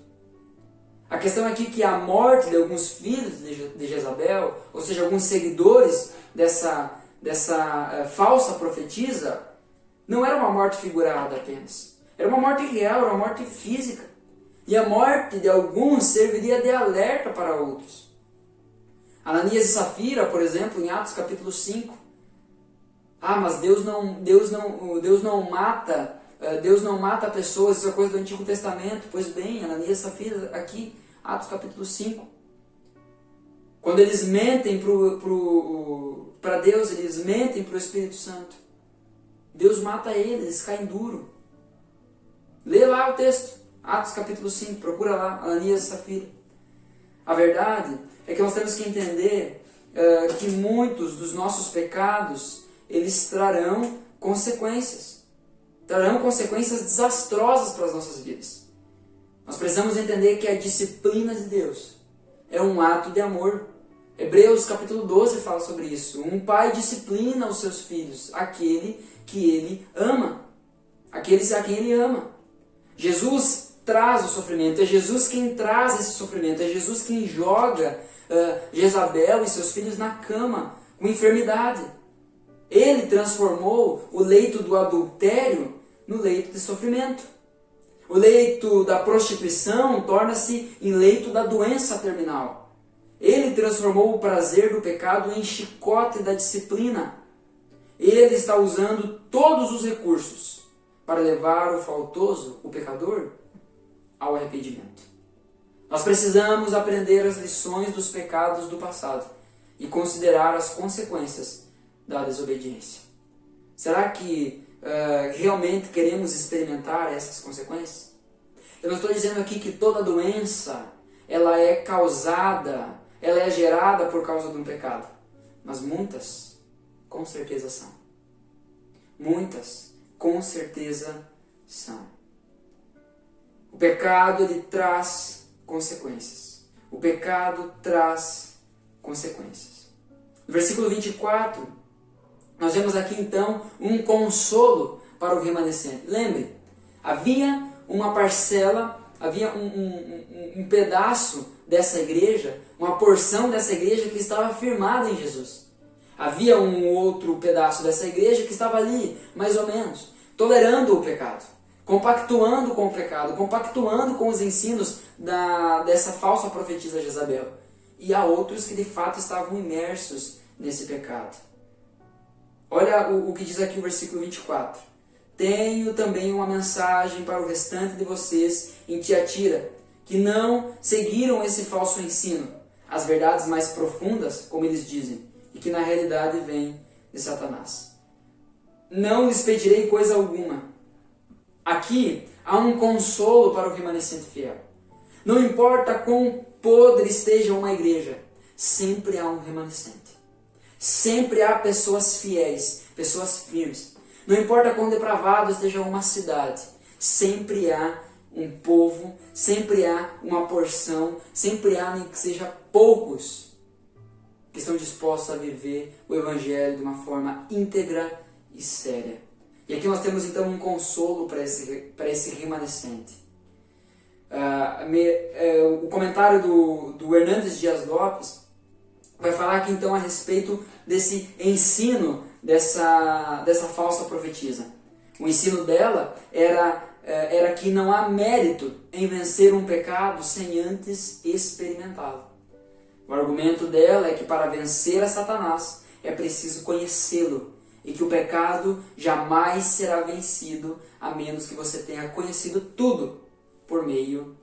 A questão aqui é que a morte de alguns filhos de Jezabel, ou seja, alguns seguidores dessa falsa profetisa, não era uma morte figurada apenas. Era uma morte real, era uma morte física. E a morte de alguns serviria de alerta para outros. Ananias e Safira, por exemplo, em Atos capítulo 5. Mas Deus não mata pessoas, isso é coisa do Antigo Testamento. Pois bem, Ananias e Safira, aqui, Atos capítulo 5. Quando eles mentem para Deus, eles mentem para o Espírito Santo. Deus mata eles caem duro. Lê lá o texto, Atos capítulo 5, procura lá, Ananias e Safira. A verdade é que nós temos que entender que muitos dos nossos pecados, eles trarão consequências. Trarão consequências desastrosas para as nossas vidas. Nós precisamos entender que a disciplina de Deus é um ato de amor. Hebreus capítulo 12 fala sobre isso. Um pai disciplina os seus filhos, aquele que ele ama. Aqueles a quem ele ama. Jesus traz o sofrimento, é Jesus quem traz esse sofrimento, é Jesus quem joga Jezabel e seus filhos na cama com enfermidade. Ele transformou o leito do adultério no leito de sofrimento. O leito da prostituição torna-se em leito da doença terminal. Ele transformou o prazer do pecado em chicote da disciplina. Ele está usando todos os recursos para levar o faltoso, o pecador, ao arrependimento. Nós precisamos aprender as lições dos pecados do passado e considerar as consequências da desobediência. Será que realmente queremos experimentar essas consequências? Eu não estou dizendo aqui que toda doença ela é causada, ela é gerada por causa de um pecado, mas muitas, com certeza são. Muitas, com certeza são. O pecado, ele traz consequências. O pecado traz consequências. No versículo 24, nós vemos aqui então um consolo para o remanescente. Lembre, havia uma parcela, havia um pedaço dessa igreja, uma porção dessa igreja que estava firmada em Jesus. Havia um outro pedaço dessa igreja que estava ali, mais ou menos, tolerando o pecado, compactuando com o pecado, compactuando com os ensinos dessa falsa profetisa Jezabel. E há outros que de fato estavam imersos nesse pecado. Olha o que diz aqui o versículo 24. tenho também uma mensagem para o restante de vocês em Tiatira, que não seguiram esse falso ensino, as verdades mais profundas, como eles dizem, e que na realidade vêm de Satanás. Não lhes pedirei coisa alguma. Aqui há um consolo para o remanescente fiel. Não importa quão podre esteja uma igreja, sempre há um remanescente. Sempre há pessoas fiéis, pessoas firmes. Não importa quão depravado esteja uma cidade, sempre há um povo, sempre há uma porção, sempre há, nem que seja poucos, que estão dispostos a viver o Evangelho de uma forma íntegra e séria. E aqui nós temos então um consolo para esse remanescente. O comentário do Hernandes Dias Lopes vai falar aqui então a respeito desse ensino dessa falsa profetisa. O ensino dela era que não há mérito em vencer um pecado sem antes experimentá-lo. O argumento dela é que para vencer a Satanás é preciso conhecê-lo e que o pecado jamais será vencido a menos que você tenha conhecido tudo por meio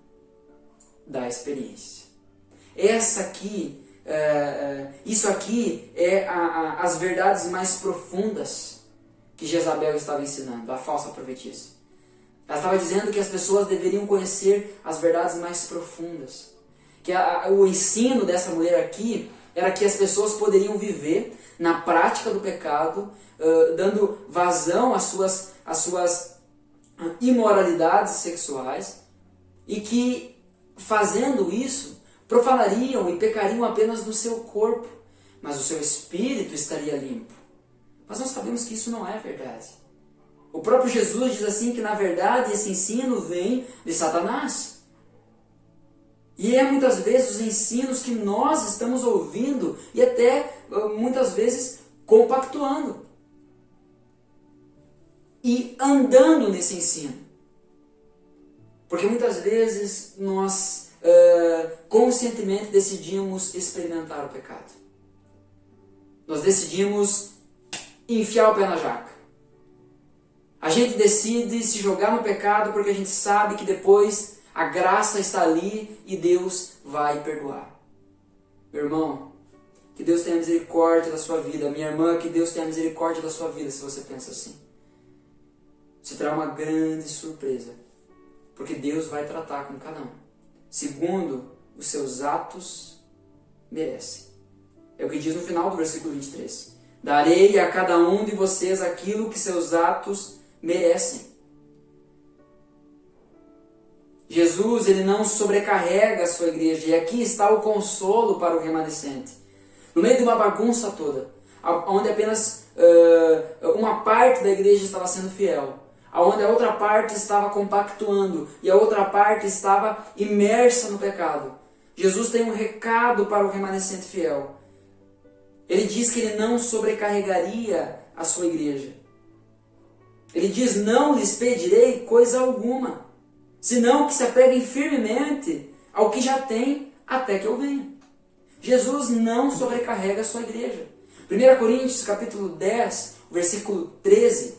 da experiência. Isso aqui é as verdades mais profundas que Jezabel estava ensinando, a falsa profetisa. Ela estava dizendo que as pessoas deveriam conhecer as verdades mais profundas. Que o ensino dessa mulher aqui era que as pessoas poderiam viver na prática do pecado, dando vazão às suas imoralidades sexuais, e que, fazendo isso, profanariam e pecariam apenas no seu corpo, mas o seu espírito estaria limpo. Mas nós sabemos que isso não é verdade. O próprio Jesus diz assim que, na verdade, esse ensino vem de Satanás. E é muitas vezes os ensinos que nós estamos ouvindo e até muitas vezes compactuando e andando nesse ensino. Porque muitas vezes nós conscientemente decidimos experimentar o pecado. Nós decidimos enfiar o pé na jaca. A gente decide se jogar no pecado porque a gente sabe que depois a graça está ali e Deus vai perdoar. Meu irmão, que Deus tenha misericórdia da sua vida. Minha irmã, que Deus tenha misericórdia da sua vida se você pensa assim. Você terá uma grande surpresa, porque Deus vai tratar com cada um, segundo os seus atos merecem. É o que diz no final do versículo 23. Darei a cada um de vocês aquilo que seus atos merecem. Jesus, ele não sobrecarrega a sua igreja, e aqui está o consolo para o remanescente. No meio de uma bagunça toda, onde apenas uma parte da igreja estava sendo fiel, onde a outra parte estava compactuando e a outra parte estava imersa no pecado, Jesus tem um recado para o remanescente fiel. Ele diz que ele não sobrecarregaria a sua igreja. Ele diz: não lhes pedirei coisa alguma, senão que se apeguem firmemente ao que já tem até que eu venha. Jesus não sobrecarrega a sua igreja. 1 Coríntios capítulo 10, versículo 13,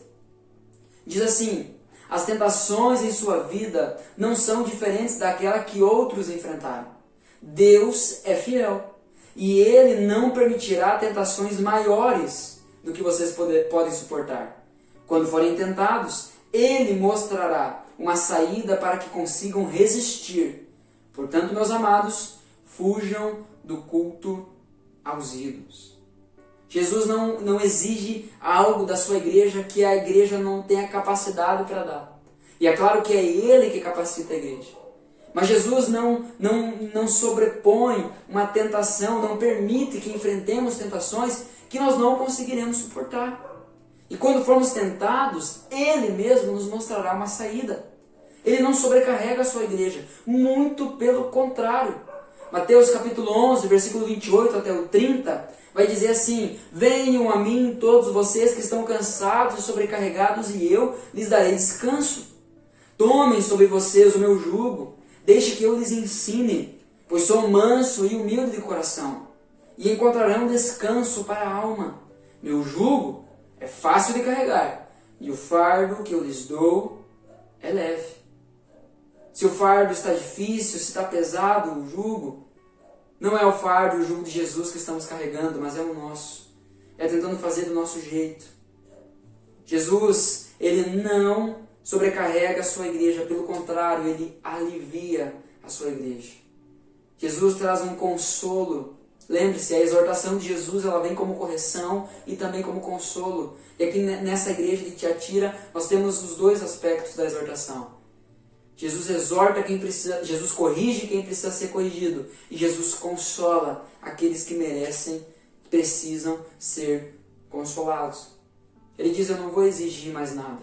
diz assim: as tentações em sua vida não são diferentes daquela que outros enfrentaram. Deus é fiel e Ele não permitirá tentações maiores do que vocês podem suportar. Quando forem tentados, Ele mostrará uma saída para que consigam resistir. Portanto, meus amados, fujam do culto aos ídolos. Jesus não exige algo da sua igreja que a igreja não tenha capacidade para dar. E é claro que é Ele que capacita a igreja. Mas Jesus não sobrepõe uma tentação, não permite que enfrentemos tentações que nós não conseguiremos suportar. E quando formos tentados, Ele mesmo nos mostrará uma saída. Ele não sobrecarrega a sua igreja, muito pelo contrário. Mateus capítulo 11, versículo 28 até o 30, vai dizer assim: venham a mim todos vocês que estão cansados e sobrecarregados, e eu lhes darei descanso. Tomem sobre vocês o meu jugo, deixe que eu lhes ensine, pois sou manso e humilde de coração, e encontrarão descanso para a alma. Meu jugo é fácil de carregar, e o fardo que eu lhes dou é leve. Se o fardo está difícil, se está pesado o jugo, não é o fardo, o jugo de Jesus que estamos carregando, mas é o nosso. É tentando fazer do nosso jeito. Jesus, ele não sobrecarrega a sua igreja, pelo contrário, ele alivia a sua igreja. Jesus traz um consolo. Lembre-se, a exortação de Jesus, ela vem como correção e também como consolo. E aqui nessa igreja de Tiatira, nós temos os dois aspectos da exortação. Jesus exorta quem precisa, Jesus corrige quem precisa ser corrigido. E Jesus consola aqueles que merecem, precisam ser consolados. Ele diz, eu não vou exigir mais nada.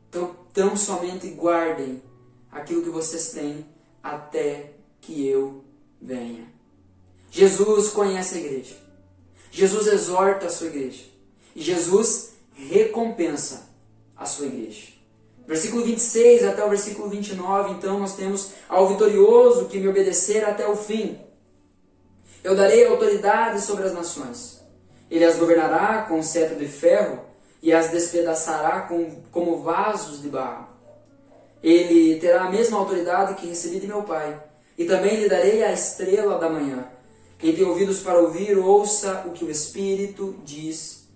Então, tão somente guardem aquilo que vocês têm até que eu venha. Jesus conhece a igreja. Jesus exorta a sua igreja. E Jesus recompensa a sua igreja. Versículo 26 até o versículo 29, então, nós temos ao vitorioso que me obedecer até o fim. Eu darei autoridade sobre as nações. Ele as governará com cetro de ferro e as despedaçará como vasos de barro. Ele terá a mesma autoridade que recebi de meu Pai. E também lhe darei a estrela da manhã. Quem tem ouvidos para ouvir, ouça o que o Espírito diz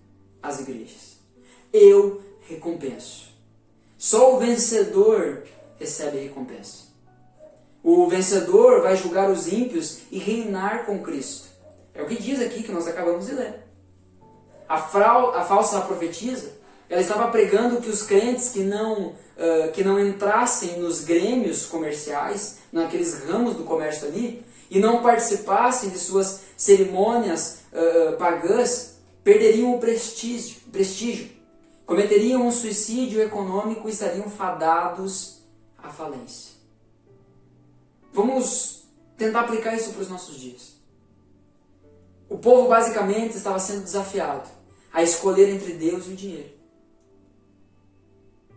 às igrejas. Eu recompenso. Só o vencedor recebe recompensa. O vencedor vai julgar os ímpios e reinar com Cristo. É o que diz aqui que nós acabamos de ler. A falsa profetisa, ela estava pregando que os crentes que não entrassem nos grêmios comerciais, naqueles ramos do comércio ali, e não participassem de suas cerimônias pagãs, perderiam o prestígio, cometeriam um suicídio econômico e estariam fadados à falência. Vamos tentar aplicar isso para os nossos dias. O povo basicamente estava sendo desafiado a escolher entre Deus e o dinheiro.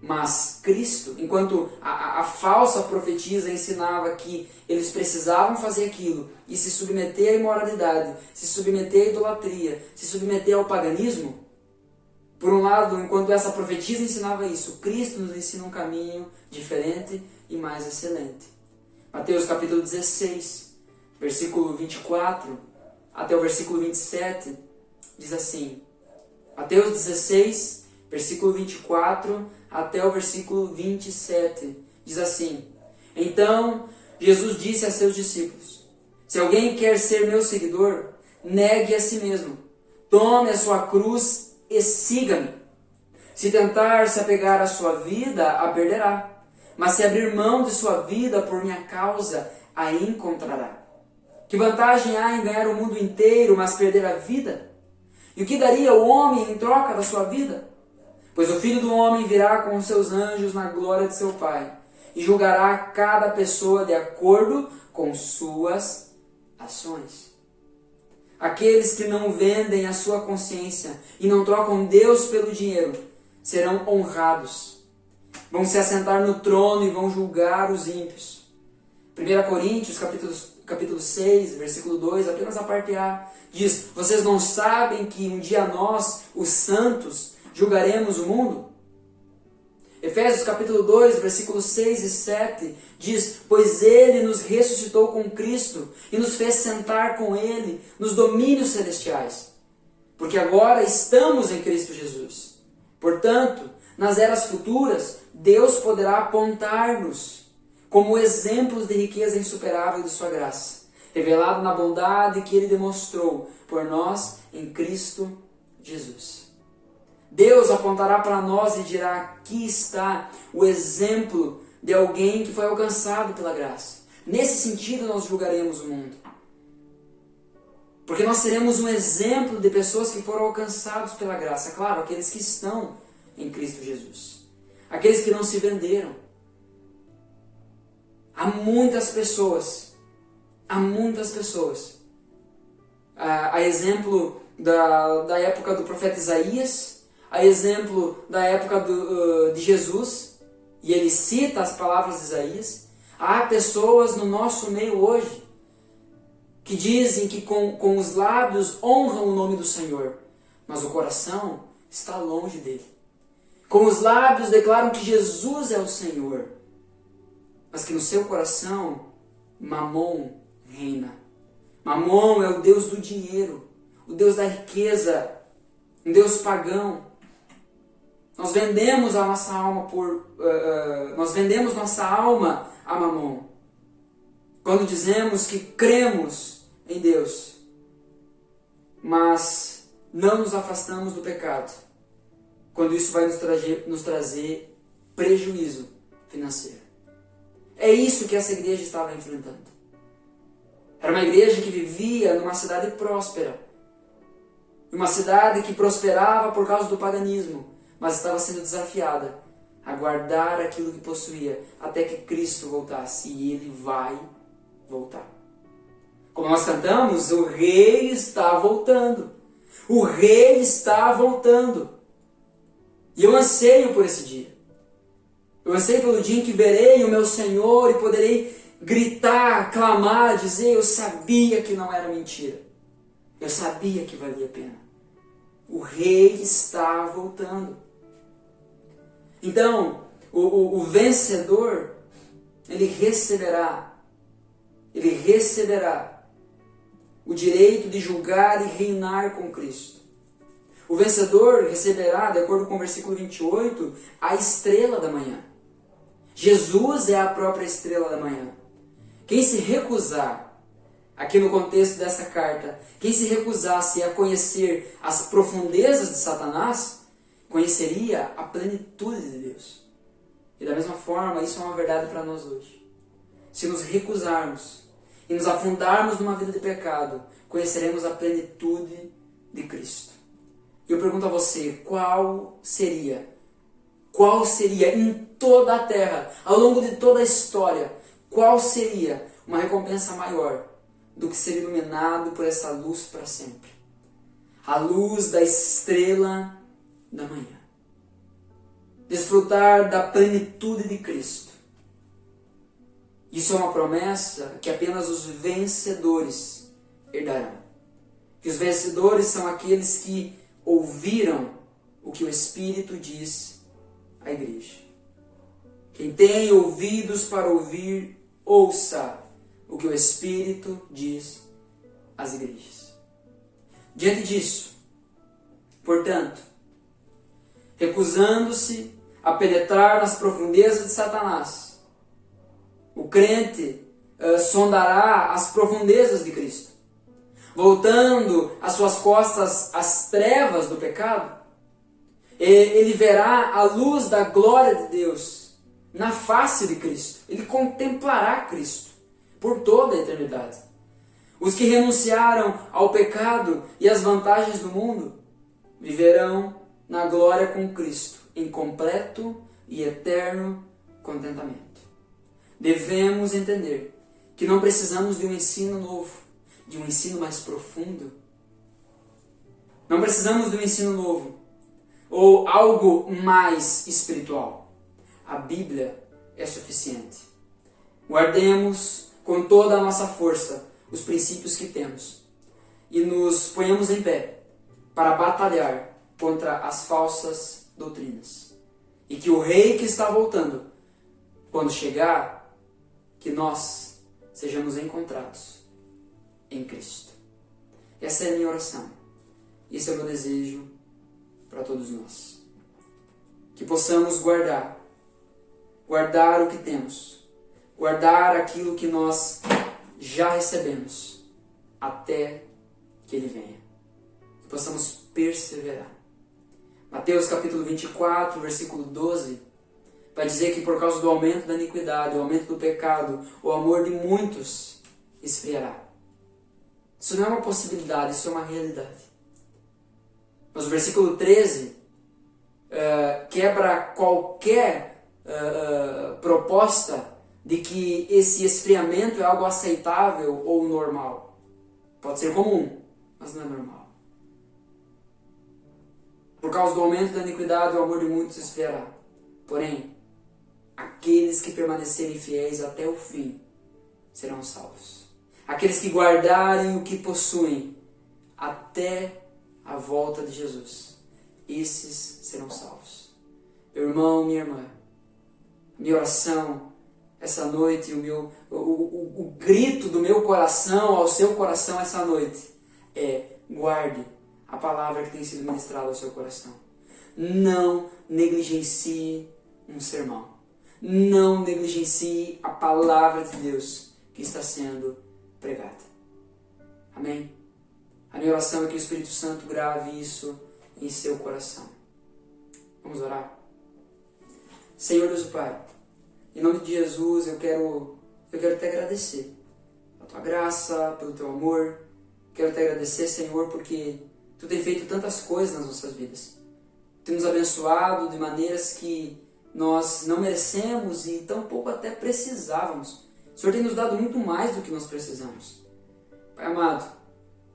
Mas Cristo, enquanto a falsa profetisa ensinava que eles precisavam fazer aquilo e se submeter à imoralidade, se submeter à idolatria, se submeter ao paganismo, por um lado, enquanto essa profetisa ensinava isso, Cristo nos ensina um caminho diferente e mais excelente. Mateus capítulo 16, versículo 24 até o versículo 27, diz assim, Mateus 16, versículo 24 até o versículo 27, diz assim, então Jesus disse a seus discípulos, se alguém quer ser meu seguidor, negue a si mesmo, tome a sua cruz e siga-me. Se tentar se apegar à sua vida, a perderá, mas se abrir mão de sua vida por minha causa, a encontrará. Que vantagem há em ganhar o mundo inteiro, mas perder a vida? E o que daria o homem em troca da sua vida? Pois o Filho do Homem virá com os seus anjos na glória de seu Pai, e julgará cada pessoa de acordo com suas ações. Aqueles que não vendem a sua consciência e não trocam Deus pelo dinheiro, serão honrados. Vão se assentar no trono e vão julgar os ímpios. 1 Coríntios, capítulo 6, versículo 2, apenas a parte A, diz, vocês não sabem que um dia nós, os santos, julgaremos o mundo? Efésios capítulo 2, versículos 6 e 7, diz, pois Ele nos ressuscitou com Cristo e nos fez sentar com Ele nos domínios celestiais, porque agora estamos em Cristo Jesus. Portanto, nas eras futuras, Deus poderá apontar-nos como exemplos de riqueza insuperável de sua graça, revelado na bondade que Ele demonstrou por nós em Cristo Jesus. Deus apontará para nós e dirá, aqui está o exemplo de alguém que foi alcançado pela graça. Nesse sentido nós julgaremos o mundo. Porque nós seremos um exemplo de pessoas que foram alcançados pela graça. Claro, aqueles que estão em Cristo Jesus. Aqueles que não se venderam. Há muitas pessoas, a exemplo da época do profeta Isaías, a exemplo da época de Jesus, e ele cita as palavras de Isaías. Há pessoas no nosso meio hoje que dizem que com os lábios honram o nome do Senhor, mas o coração está longe dele. com os lábios declaram que Jesus é o Senhor, mas que no seu coração Mamon reina. Mamon é o Deus do dinheiro, o Deus da riqueza, um Deus pagão. Nós vendemos a nossa alma nós vendemos nossa alma a Mamon. Quando dizemos que cremos em Deus, mas não nos afastamos do pecado, quando isso vai nos trazer prejuízo financeiro. É isso que essa igreja estava enfrentando. Era uma igreja que vivia numa cidade próspera, uma cidade que prosperava por causa do paganismo, mas estava sendo desafiada a guardar aquilo que possuía até que Cristo voltasse, e Ele vai voltar. Como nós cantamos, o Rei está voltando. O Rei está voltando. E eu anseio por esse dia. Eu anseio pelo dia em que verei o meu Senhor e poderei gritar, clamar, dizer: eu sabia que não era mentira. Eu sabia que valia a pena. O Rei está voltando. Então, o vencedor, ele receberá o direito de julgar e reinar com Cristo. O vencedor receberá, de acordo com o versículo 28, a estrela da manhã. Jesus é a própria estrela da manhã. Quem se recusar, aqui no contexto dessa carta, quem se recusasse a conhecer as profundezas de Satanás, conheceria a plenitude de Deus. E da mesma forma, isso é uma verdade para nós hoje. Se nos recusarmos e nos afundarmos numa vida de pecado, conheceremos a plenitude de Cristo. E eu pergunto a você, qual seria em toda a terra, ao longo de toda a história, qual seria uma recompensa maior do que ser iluminado por essa luz para sempre? A luz da estrela da manhã. Desfrutar da plenitude de Cristo. Isso é uma promessa que apenas os vencedores herdarão. Que os vencedores são aqueles que ouviram o que o Espírito diz à igreja. Quem tem ouvidos para ouvir, ouça o que o Espírito diz às igrejas. Diante disso, portanto, recusando-se a penetrar nas profundezas de Satanás, o crente sondará as profundezas de Cristo, voltando as suas costas às trevas do pecado. Ele verá a luz da glória de Deus na face de Cristo. Ele contemplará Cristo por toda a eternidade. Os que renunciaram ao pecado e às vantagens do mundo viverão na glória com Cristo, em completo e eterno contentamento. Devemos entender que não precisamos de um ensino novo, de um ensino mais profundo. Não precisamos de um ensino novo ou algo mais espiritual. A Bíblia é suficiente. Guardemos com toda a nossa força os princípios que temos e nos ponhamos em pé para batalhar contra as falsas doutrinas. E que o Rei que está voltando, quando chegar, que nós sejamos encontrados em Cristo. Essa é a minha oração. Esse é o meu desejo para todos nós. Que possamos guardar o que temos, guardar aquilo que nós já recebemos, até que Ele venha. Que possamos perseverar. Mateus capítulo 24, versículo 12, vai dizer que por causa do aumento da iniquidade, o aumento do pecado, o amor de muitos esfriará. Isso não é uma possibilidade, isso é uma realidade. Mas o versículo 13 quebra qualquer proposta de que esse esfriamento é algo aceitável ou normal. Pode ser comum, mas não é normal. Por causa do aumento da iniquidade, o amor de muitos esfriará. Porém, aqueles que permanecerem fiéis até o fim serão salvos. Aqueles que guardarem o que possuem até a volta de Jesus, esses serão salvos. Meu irmão, minha irmã, a minha oração essa noite, o grito do meu coração ao seu coração essa noite é: guarde a palavra que tem sido ministrada ao seu coração. Não negligencie um sermão. Não negligencie a palavra de Deus que está sendo pregada. Amém? A minha oração é que o Espírito Santo grave isso em seu coração. Vamos orar? Senhor Deus Pai, em nome de Jesus eu quero te agradecer a tua graça, pelo teu amor. Quero te agradecer, Senhor, porque tu tem feito tantas coisas nas nossas vidas. Tu nos abençoado de maneiras que nós não merecemos e tampouco até precisávamos. O Senhor tem nos dado muito mais do que nós precisamos. Pai amado,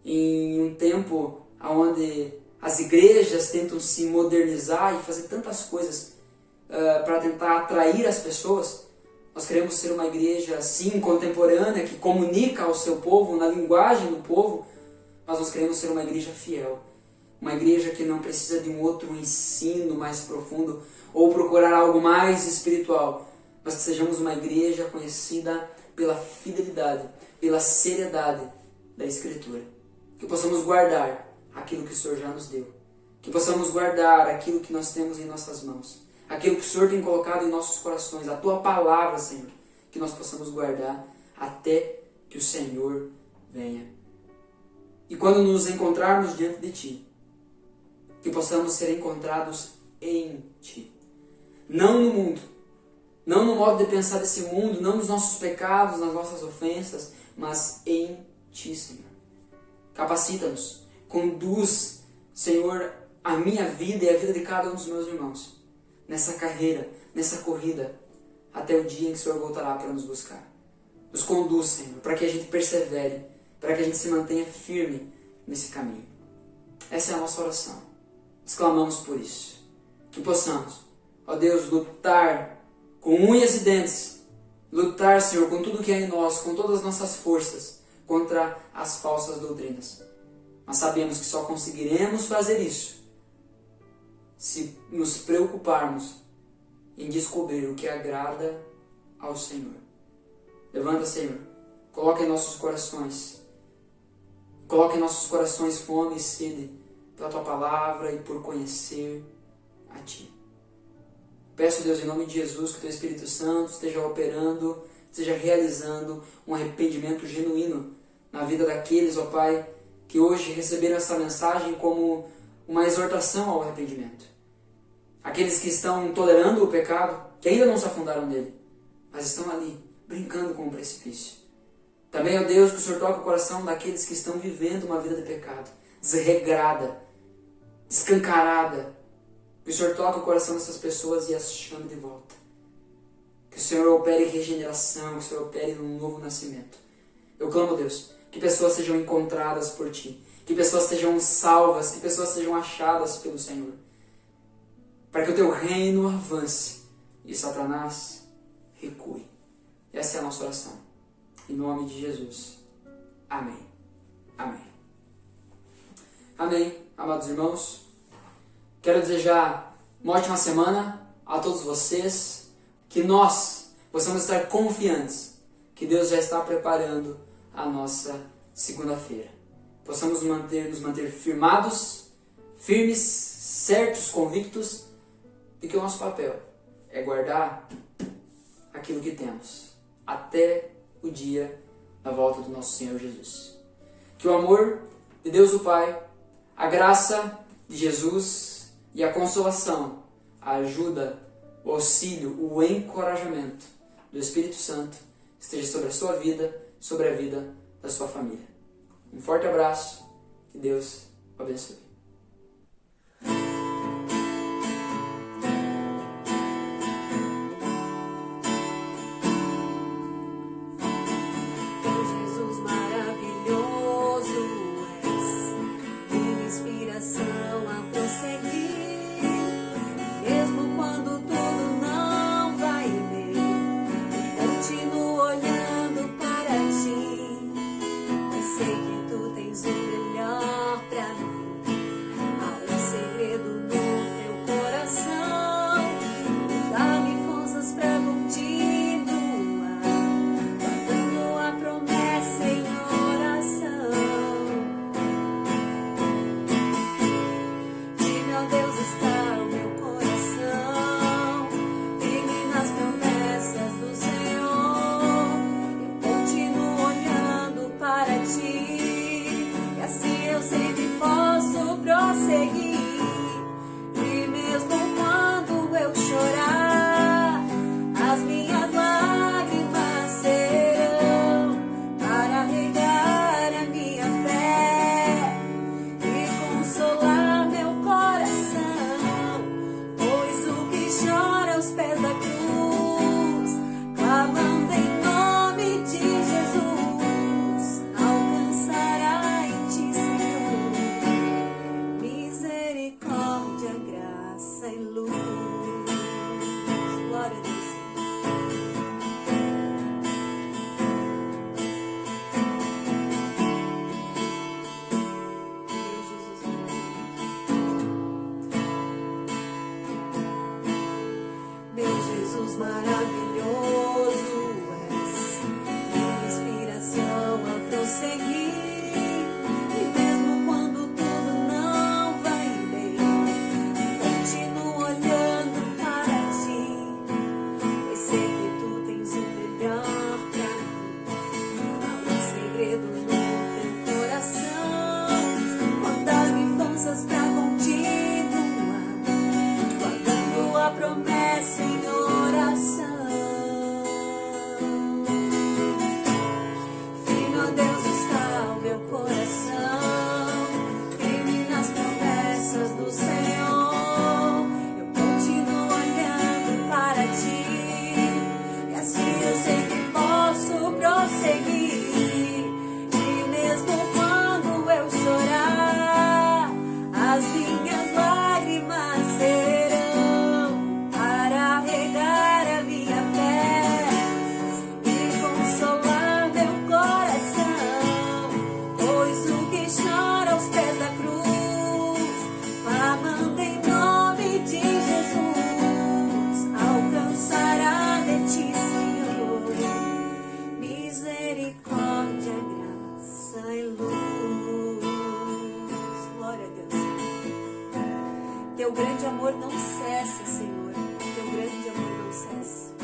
em um tempo onde as igrejas tentam se modernizar e fazer tantas coisas para tentar atrair as pessoas, nós queremos ser uma igreja, sim, contemporânea, que comunica ao seu povo, na linguagem do povo, mas nós queremos ser uma igreja fiel. Uma igreja que não precisa de um outro ensino mais profundo ou procurar algo mais espiritual, mas que sejamos uma igreja conhecida pela fidelidade, pela seriedade da Escritura. Que possamos guardar aquilo que o Senhor já nos deu. Que possamos guardar aquilo que nós temos em nossas mãos. Aquilo que o Senhor tem colocado em nossos corações, a Tua palavra, Senhor, que nós possamos guardar até que o Senhor venha. E quando nos encontrarmos diante de Ti, que possamos ser encontrados em Ti. Não no mundo, não no modo de pensar desse mundo, não nos nossos pecados, nas nossas ofensas, mas em Ti, Senhor. Capacita-nos, conduz, Senhor, a minha vida e a vida de cada um dos meus irmãos nessa carreira, nessa corrida, até o dia em que o Senhor voltará para nos buscar. Nos conduz, Senhor, para que a gente persevere, para que a gente se mantenha firme nesse caminho. Essa é a nossa oração. Nós clamamos por isso. Que possamos, ó Deus, lutar com unhas e dentes, lutar, Senhor, com tudo que é em nós, com todas as nossas forças, contra as falsas doutrinas. Mas sabemos que só conseguiremos fazer isso se nos preocuparmos em descobrir o que agrada ao Senhor. Levanta, Senhor, coloca em nossos corações fome e sede pela Tua palavra e por conhecer a Ti. Peço, Deus, em nome de Jesus, que o Teu Espírito Santo esteja operando, esteja realizando um arrependimento genuíno na vida daqueles, ó Pai, que hoje receberam essa mensagem como uma exortação ao arrependimento. Aqueles que estão tolerando o pecado, que ainda não se afundaram nele, mas estão ali, brincando com o precipício. Também, ó Deus, que o Senhor toque o coração daqueles que estão vivendo uma vida de pecado, desregrada, escancarada. Que o Senhor toque o coração dessas pessoas e as chame de volta. Que o Senhor opere regeneração, que o Senhor opere um novo nascimento. Eu clamo, Deus, que pessoas sejam encontradas por Ti, que pessoas sejam salvas, que pessoas sejam achadas pelo Senhor, para que o Teu reino avance e Satanás recue. Essa é a nossa oração. Em nome de Jesus. Amém. Amém. Amém, amados irmãos. Quero desejar uma ótima semana a todos vocês, que nós possamos estar confiantes que Deus já está preparando a nossa segunda-feira. Possamos nos manter firmados, firmes, certos, convictos, de que o nosso papel é guardar aquilo que temos até o dia da volta do nosso Senhor Jesus. Que o amor de Deus o Pai, a graça de Jesus e a consolação, a ajuda, o auxílio, o encorajamento do Espírito Santo esteja sobre a sua vida, sobre a vida da sua família. Um forte abraço, que Deus o abençoe. Sei que Tu tens o melhor pra mim. para ti, e assim eu sempre posso prosseguir. E mesmo quando eu chorar, as minhas lágrimas serão para regar a minha fé e consolar meu coração, pois o que chora aos pés da cruz, clamando em nome de Jesus, alcançará em ti, Senhor, misericórdia, graça e luz. Glória a Deus. Meu Jesus maravilhoso és, minha inspiração a prosseguir. E mesmo quando tudo não vai bem, continuo olhando para ti, pois sei que tu tens o melhor pra mim. Há um segredo no teu coração, quando me forças pra continuar, guardando a promessa em oração. Firme, ó Deus, está o meu coração, firme nas promessas do Senhor. Eu continuo olhando para ti, e assim eu sempre posso prosseguir. E mesmo quando eu chorar, as minhas lágrimas serão para regar a minha fé e consolar meu coração, pois o que chora aos pés da cruz, clamando em nome de Jesus, alcançará de ti, Senhor, misericórdia, graça e luz. Glória a Deus. Teu grande amor não cessa, Senhor. Teu grande amor não cessa.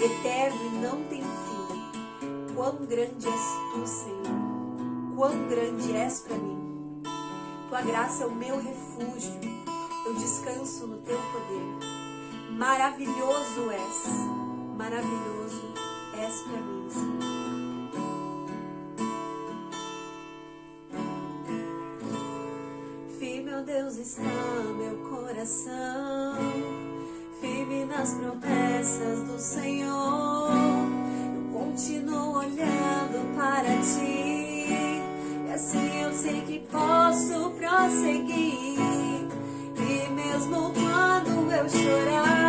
Eterno e não tem fim. Quão grande és tu, Senhor. Quão grande és para mim. Tua graça é o meu refúgio. Eu descanso no teu poder. Maravilhoso és. Maravilhoso és para mim, Senhor. Firme, ó Deus, está meu coração, firme nas promessas do Senhor. Eu continuo olhando para ti, e assim eu sei que posso prosseguir. E mesmo quando eu chorar,